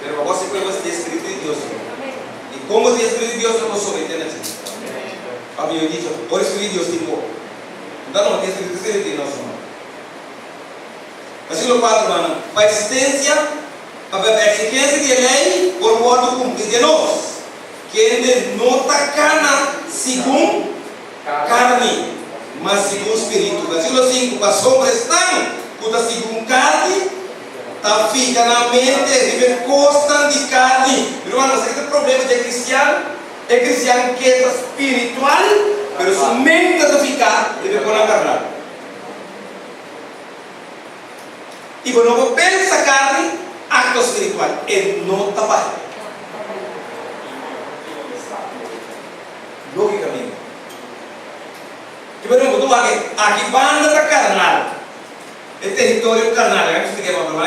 Pero você foi você Espírito de Deus. E como o Espírito de Deus não posso entender assim. A Bíblia diz, o Espírito de Deus tem poder. Então não tem Espírito de nós. Versículo 4, mano. A existência, a exigência de lei por modo cumprir de nós. Que não está cana segundo carne, mas segundo Espírito. Versículo 5, para sombra estão, cuida segundo carne, tá fica na mente, vive costa de carne. Irmão, você tem problema de cristiano? É cristiano que é espiritual, mas sua mente está ficar vive com a carne. E quando pensa carne, acto espiritual, ele não está bem. Logicamente. E por exemplo, tu aqui banda da carnal, é território carnal, é isso que é uma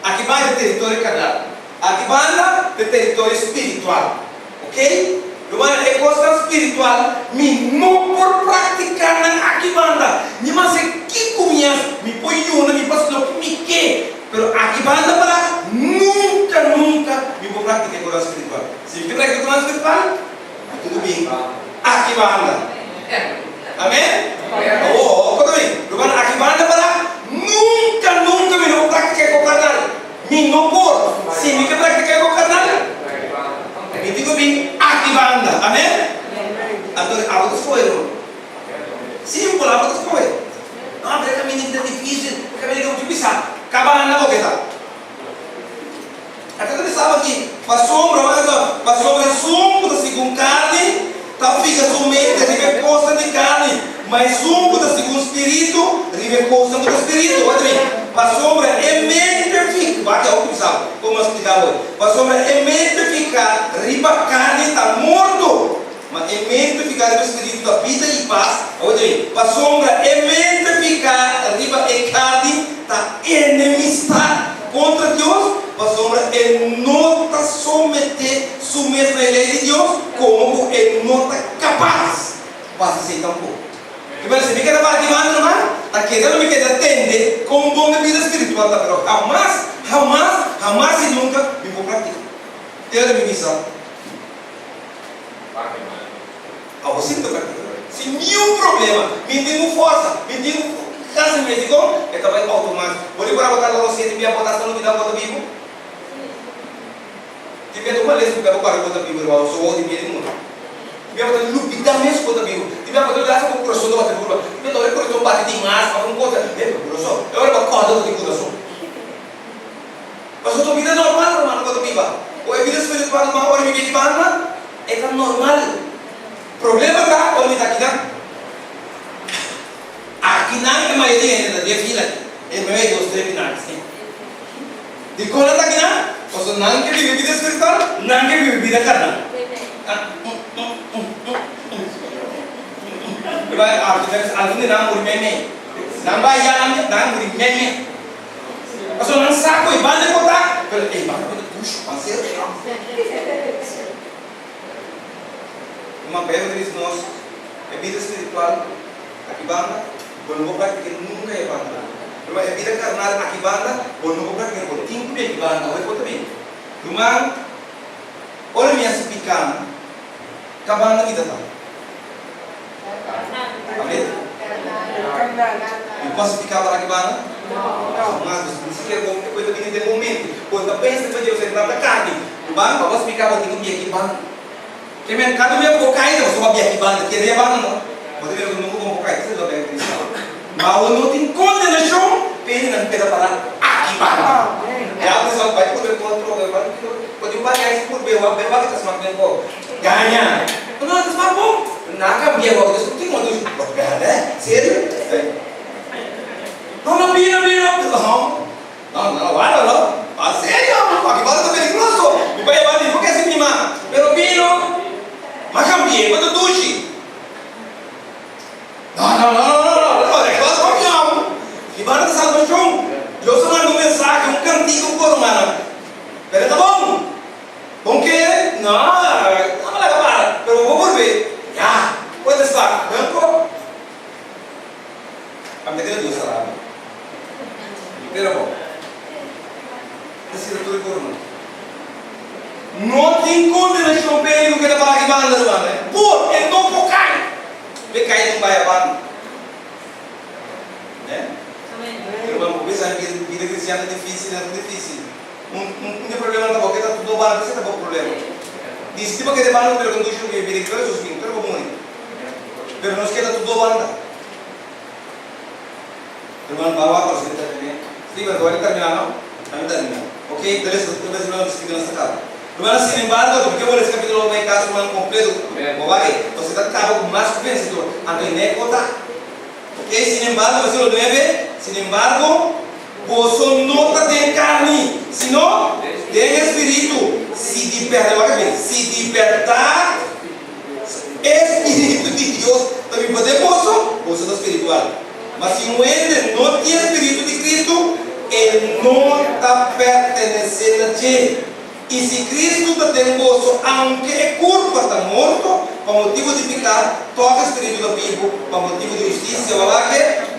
aqui banda é território carnal, aqui banda é território espiritual, ok? Então, é coisa espiritual, me não por praticar na aqui banda, nem mais que conhece, me põe uma, me passa lo que me quer, pero aqui banda para nunca me vou praticar coisa espiritual. Se me praticar coisa espiritual, tudo bem. Aqui banda. Amém? Oh, também. Então, aqui banda para nunca me vou praticar com carnal. Me não por. Se me quer praticar com carnal, me digo bem. Aqui banda. Amém? Então, algo foi. Simples, algo foi. Não, mas é caminho difícil, caminho muito difícil. Acaba na boqueta. Até você sabe que passou sobre sumo da segunda carne, tá fica somente rive coisa de carne, mas sumo da segundo espírito, rive coisa do espírito. Olha bem, passou sobre é mente fica, vai que é o que sabe, como explicar hoje. Passou sobre é mente ficar, riba carne está morto, mas é mente ficar do espírito da vida e paz. Olha bem, passou sobre é mente ficar, riba é carne, está enemistade contra Deus. Passou ele não está submetido à lei de Deus, como ele não está capaz de aceitar um pouco. me queda para que manda, irmão, aqui não me queda atender com um dom de vida espiritual, tá? Pero jamás e nunca me vou praticar. Tem a minha missão. Ah, você não pratica. Se nenhum problema, me tenho força, me tenho cansa médico, é também automático. Vou lhe botar lá você de minha votação no final da Bíblia. Tiver uma lesma que eu quero botar Bíblia, irmão, sou de minha mundo. Tiver botar lupita mesmo botar Bíblia. Tiver botar lá com o coração do bater curva. Tiver botar o coração bate de massa, alguma coisa. É coração. Eu era corda do coração. Mas a vida normal, irmão, não botar Bíblia. Ou a vida espiritual, uma hora me vem de barra, é tão normal. Problema tá, olha tá aqui não. Aqui não é mais dinheiro da fila, é meio dos três finais. De quando tá aqui não, você não quer viver vida espiritual, não quer viver vida carnal. Vai, alguém não morre meme, não vai já não morre meme. Você não sabe o ibada botar, pelo que ibada botar puxa, parceiro. Uma pergunta de nós, é vida espiritual, aqui banda, quando vou praticar nunca é banda. Mas é vida carnal, aqui banda, quando vou praticar, quando tenho que ver banda, vai botar bem. Irmão, olha minha se picando, acabando a vida tá. Amém? Eu posso ficar para aqui banda? Não. Mas se quer qualquer coisa que tem momento, quando pensa que Deus entra na carne, irmão, eu posso ficar para aqui banda. Que men kado me ko kai no so biya kibanda que re banda no pode ver no ko ko kai se do bem cristão mas o não tem condenação pene não peda para aqui banda é a pessoa vai poder controlar vai pode pagar isso por bem vai vai que smart bem ko ganha não é smart bom naca biya ko isso tem uma dos né sério não bina não vale não a sério aqui banda tá perigoso me vai levar de porque se mima pero bino mas cambiei quando duche. Não, é quase confião. Que barra da salvação. Eu só mando mensagem, um cantigo por humano. Pero tá bom? Bom que? Não vai acabar. Pero eu vou por ver. Já, pode estar. Branco. A medida do salário. Pero bom. Esse é tudo por humano. Não tem condenação pelo que para que banda irmão. Por é não focar. Pecai não vai aban. Né? Amém. Irmão, pensar que vida cristã é difícil, Um problema na boca, tá tudo bom, você tá com problema. Diz tipo que de banda pelo condução que vida cristã é suspiro, pero como pero nos queda tudo banda. Irmão, bawa para você também. Steven, agora terminar não? Vamos terminar. Ok, beleza, talvez não se quede nessa casa. Hermanos, sin embargo, porque por esse capítulo vai caso humano completo, você está com mais vencedor, antenécota. Ok, sin embargo, versículo 9, sin embargo, vos no tem carne, sino tem espírito. Se libertar espírito de Deus, também podemos, vos é espiritual. Mas se um ente não tem espírito de Cristo, ele não está pertencendo a ti. E se Cristo está tem gozo, aunque o corpo está morto, por motivo de pecado, toca o espírito da Bíblia, por motivo de justiça,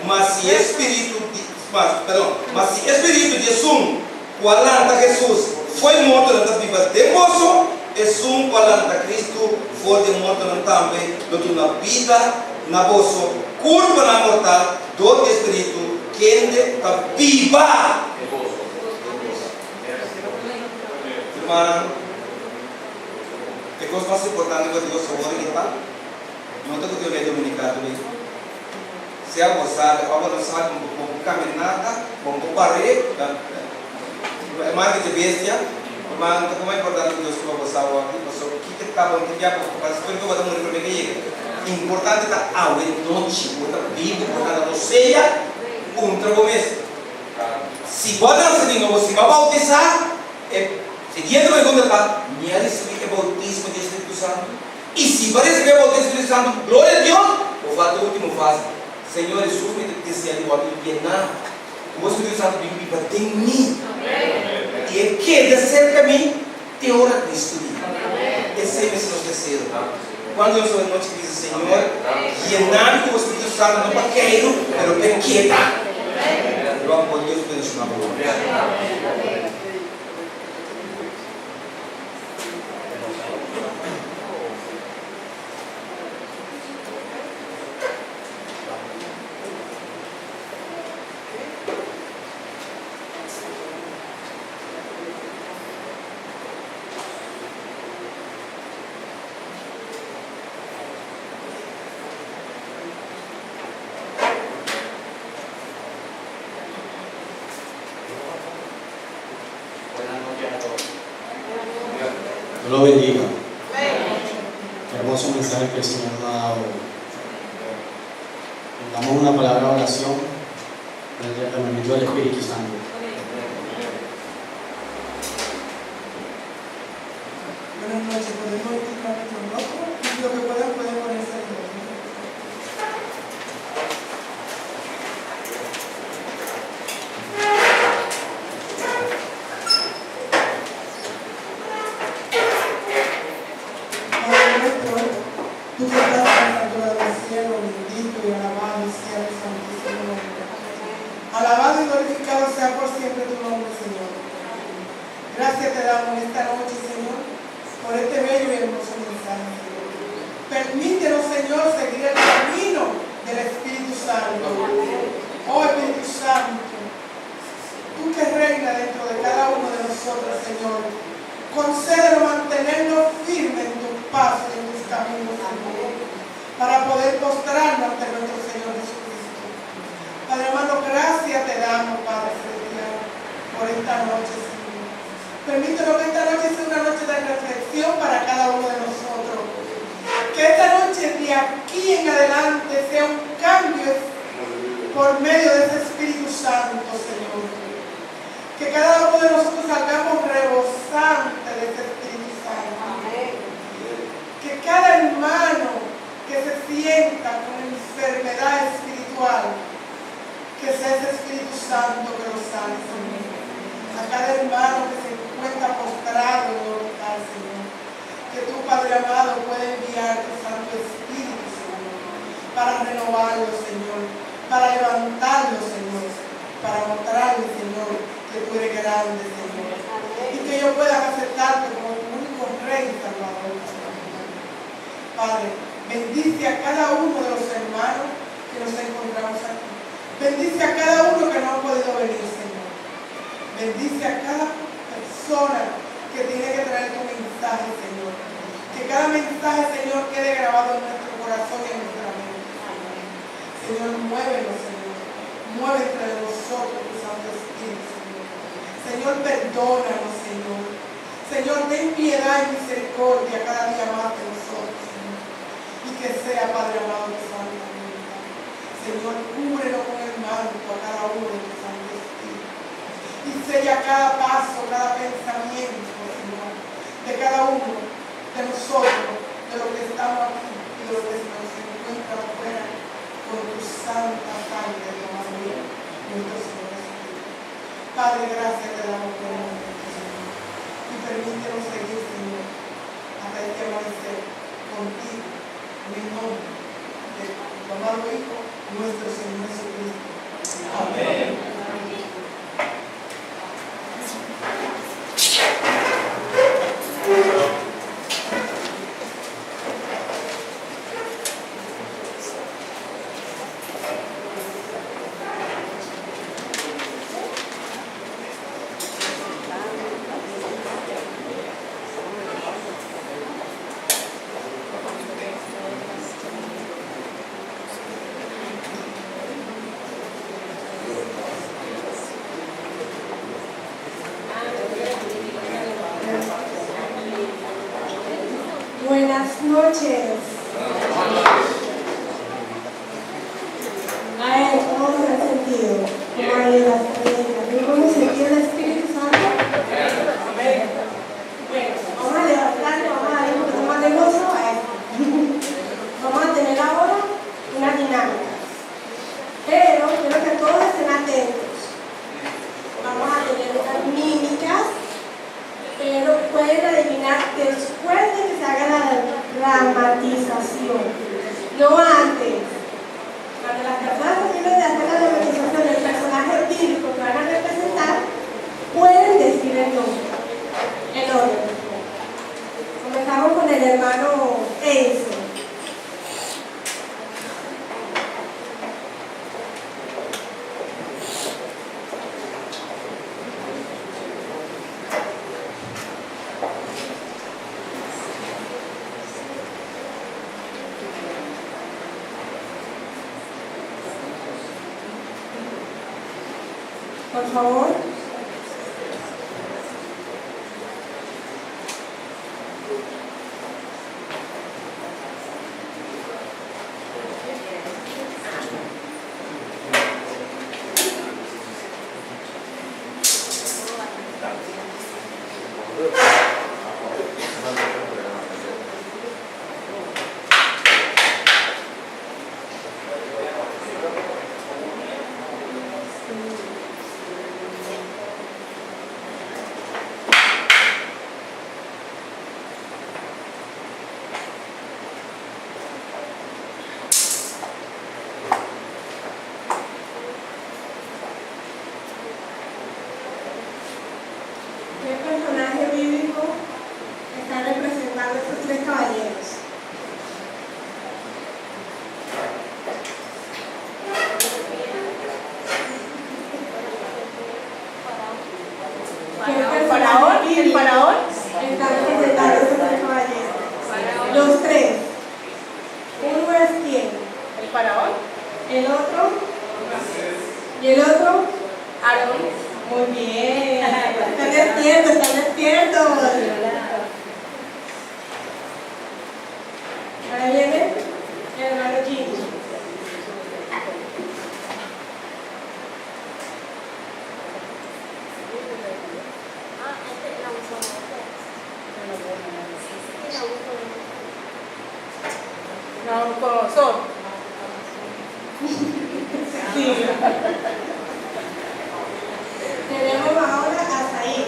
mas se espírito de Jesus, qual Jesus foi morto na Bíblia de gozo, é qual Cristo foi de morto também, na vida, na gozo, corpo na mortal, do espírito, que está viva. Irmão, que coisa mais importante que Deus falou aqui, tá? Não tem que ter dominicado bem. Se a moçada, a não sabe como caminhar, como parar, é mais que bestia. Mas como é importante que Deus falou aqui, mas o que está bom que já para as coisas que vão morrer para mim. Importante está a noite, outra Bíblia, importante não seja contra o mesmo. Se pode ser não você vai bautizar, seguindo a pergunta para me receber o bautismo do Espírito Santo. E se vai receber o bautismo do Espírito Santo, glória a Deus, vou fazer o último fase. Senhor Jesus, me disse ali, o Espírito Santo vive em mim. E que de cerca a mim, te ora Cristo. Esse é o nosso terceiro. Cuando yo soy de noche dice Señor, llenar tu Espíritu Santo, no para querer, pero que quieta. Lo amo por Dios, pero es una bola. Dios lo bendiga. Qué hermoso mensaje que el Señor nos ha dado. Damos una palabra de oración en el derramamiento del Espíritu Santo. Buenas noches, podemos indicar nuestro rostro y lo que puedan ponerse en orden. Padre nuestro, tú que estás en la altura del cielo, bendito y alabado sea el santísimo nombre. Alabado y glorificado sea por siempre tu nombre, Señor. Gracias te damos esta noche, Señor, por este bello y hermoso mensaje, Señor. Permítenos, Señor, seguir el camino del Espíritu Santo. Oh Espíritu Santo, tú que reinas dentro de cada uno de nosotros, Señor, concédenos mantenernos firmes en tus pasos y en tus caminos, Señor, para poder postrarnos ante nuestro Señor Jesucristo. Padre hermano, gracias te damos, Padre celestial, por esta noche, Señor. Permítenos que esta noche sea una noche de reflexión para cada uno de nosotros. Que esta noche de aquí en adelante sea un cambio por medio de ese Espíritu Santo, Señor. Que cada uno de nosotros salgamos rebosantes de ese Espíritu Santo. Que cada hermano que se sienta con enfermedad espiritual, que sea ese Espíritu Santo que lo sane, Señor. A cada hermano que se encuentra postrado en el altar, Señor. Que tú, Padre amado, puedes enviar tu Santo Espíritu, Señor, para renovarlo, Señor, para levantarlo, Señor, para mostrarle, Señor, que tú eres grande, Señor, y que ellos puedan aceptarte como tu único Rey y Salvador, Señor. Padre, bendice a cada uno de los hermanos que nos encontramos aquí. Bendice a cada uno que no ha podido venir, Señor. Bendice a cada persona que tiene que traer tu mensaje, Señor. Que cada mensaje, Señor, quede grabado en nuestro corazón y en nuestra mente. Señor, muévenos, Señor. Mueve entre nosotros tu Santo Espíritu, Señor. Señor, perdónanos, Señor. Señor, ten piedad y misericordia cada día más de nosotros, Señor. Y que sea, Padre amado, tu santa voluntad. Señor, cúbrenos con el manto a cada uno de tu Santo Espíritu. Y sella cada paso, cada pensamiento, Señor, de cada uno de nosotros, de los que estamos aquí y de los que nos encuentran afuera, con tu santa sangre de María, nuestro Señor Jesucristo. Padre, gracias te damos por el momento, Señor. Y permítenos seguir, Señor, hasta este amanecer contigo, en el nombre de tu amado Hijo, nuestro Señor Jesucristo. Amén. Buenas noches. A él, ¿cómo nos ha sentido? ¿Cómo ha ido la experiencia? ¿Cómo hemos sentido el Espíritu Santo? Bueno, vamos a levantarnos, vamos a darle un poco más de gozo a esto. Vamos a tener ahora una dinámica. Pero quiero que todos estén atentos. Vamos a tener unas mímicas, pero pueden adivinar después de que se haga la dramatización. memorización, no antes. Cuando las personas terminen de hacer la memorización del personaje bíblico que van a representar, pueden decir el nombre, el orden. Comenzamos con el hermano Enzo. Por favor. ¿Qué personaje bíblico está representando estos tres caballeros? ¿El faraón? ¿El faraón? Están representando estos tres caballeros. Los tres. Uno es quién. ¿El faraón? El otro. Y el otro. Aarón. Muy bien. Están despiertos, están despiertos. Ahora viene el hermano Jimmy. Nabucodonosor. Sí. Tenemos ahora a Said.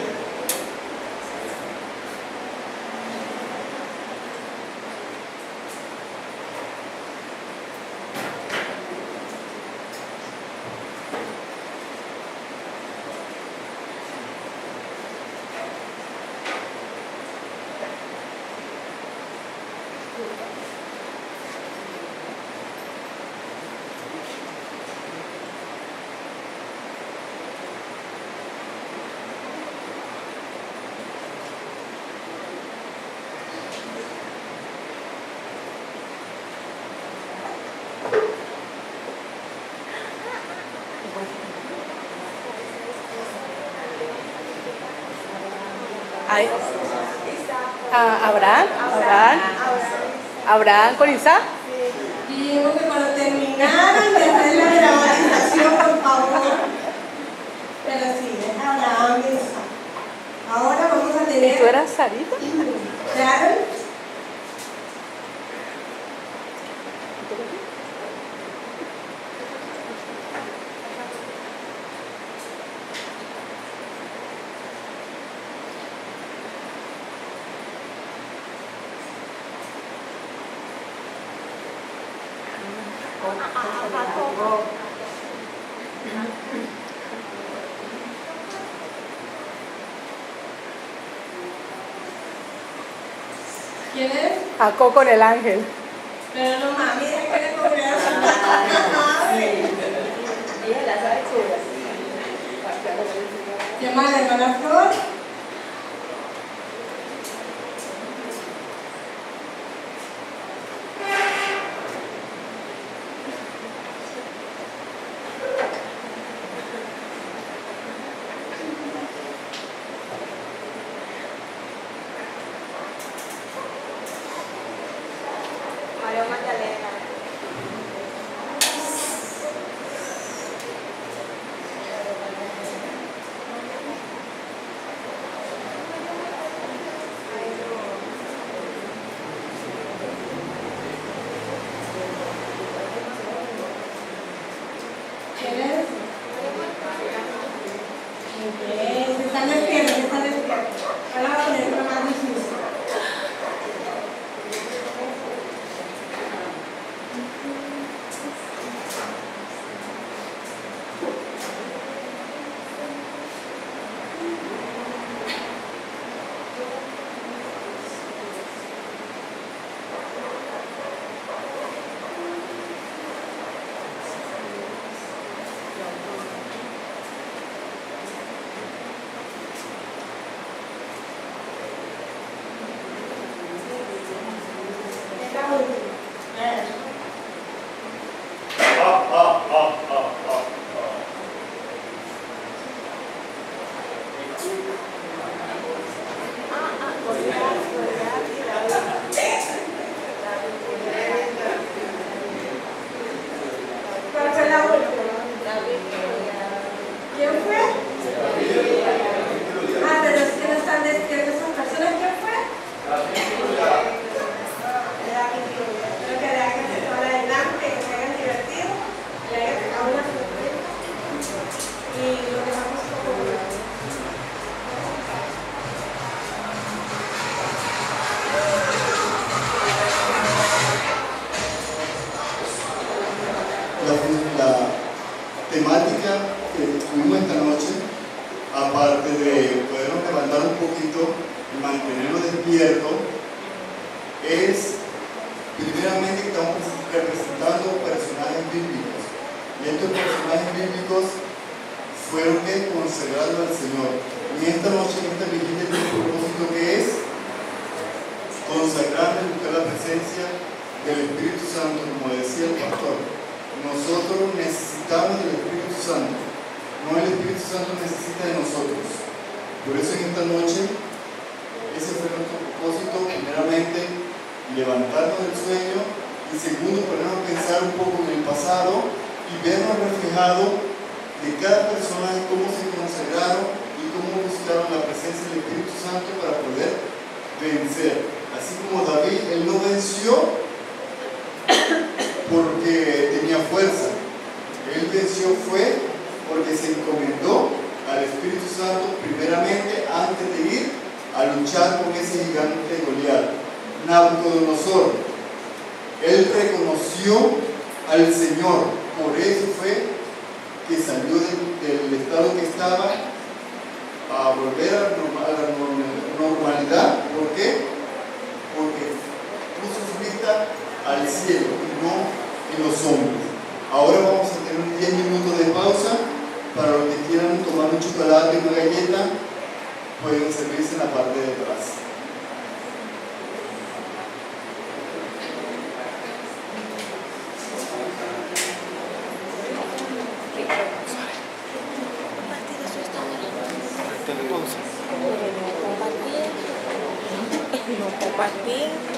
Ay. Abraham con Isaac. Dijimos que cuando terminaran de hacer la dramatización, por favor. Pero sí, es Abraham y Isaac. Ahora vamos a tener. ¿Tú eras Sarita? Sharon. ¿Quién es? Jacob con el ángel. Pero no mami, es que le cobré a su Ella la sabe todas. ¿Qué más, hermana Flor? María Magdalena. ¿Quién es? Muy bien, se están despiertos, se están despiertos. Ahora va a poner una más difícil. primeramente estamos representando personajes bíblicos. Y estos personajes bíblicos fueron consagrados al Señor. Y esta noche, en esta vigilia, el propósito que es consagrar y buscar la presencia del Espíritu Santo, como decía el pastor. Nosotros necesitamos del Espíritu Santo, no el Espíritu Santo necesita de nosotros. Por eso en esta noche, ese fue nuestro propósito: primeramente, levantarnos del sueño, y segundo, ponernos a pensar un poco en el pasado y vernos reflejados de cada personaje, cómo se consagraron y cómo buscaron la presencia del Espíritu Santo para poder vencer. Así como David, él no venció porque tenía fuerza, él venció fue porque se encomendó al Espíritu Santo primeramente antes de ir a luchar con ese gigante Goliat. Nabucodonosor, él reconoció al Señor, por eso fue que salió del estado que estaba a volver a la normalidad. ¿Por qué? Porque puso su vista al cielo y no en los hombres. Ahora vamos a tener 10 minutos de pausa. Para los que quieran tomar un chocolate y una galleta, pueden servirse en la parte de atrás. Compartir.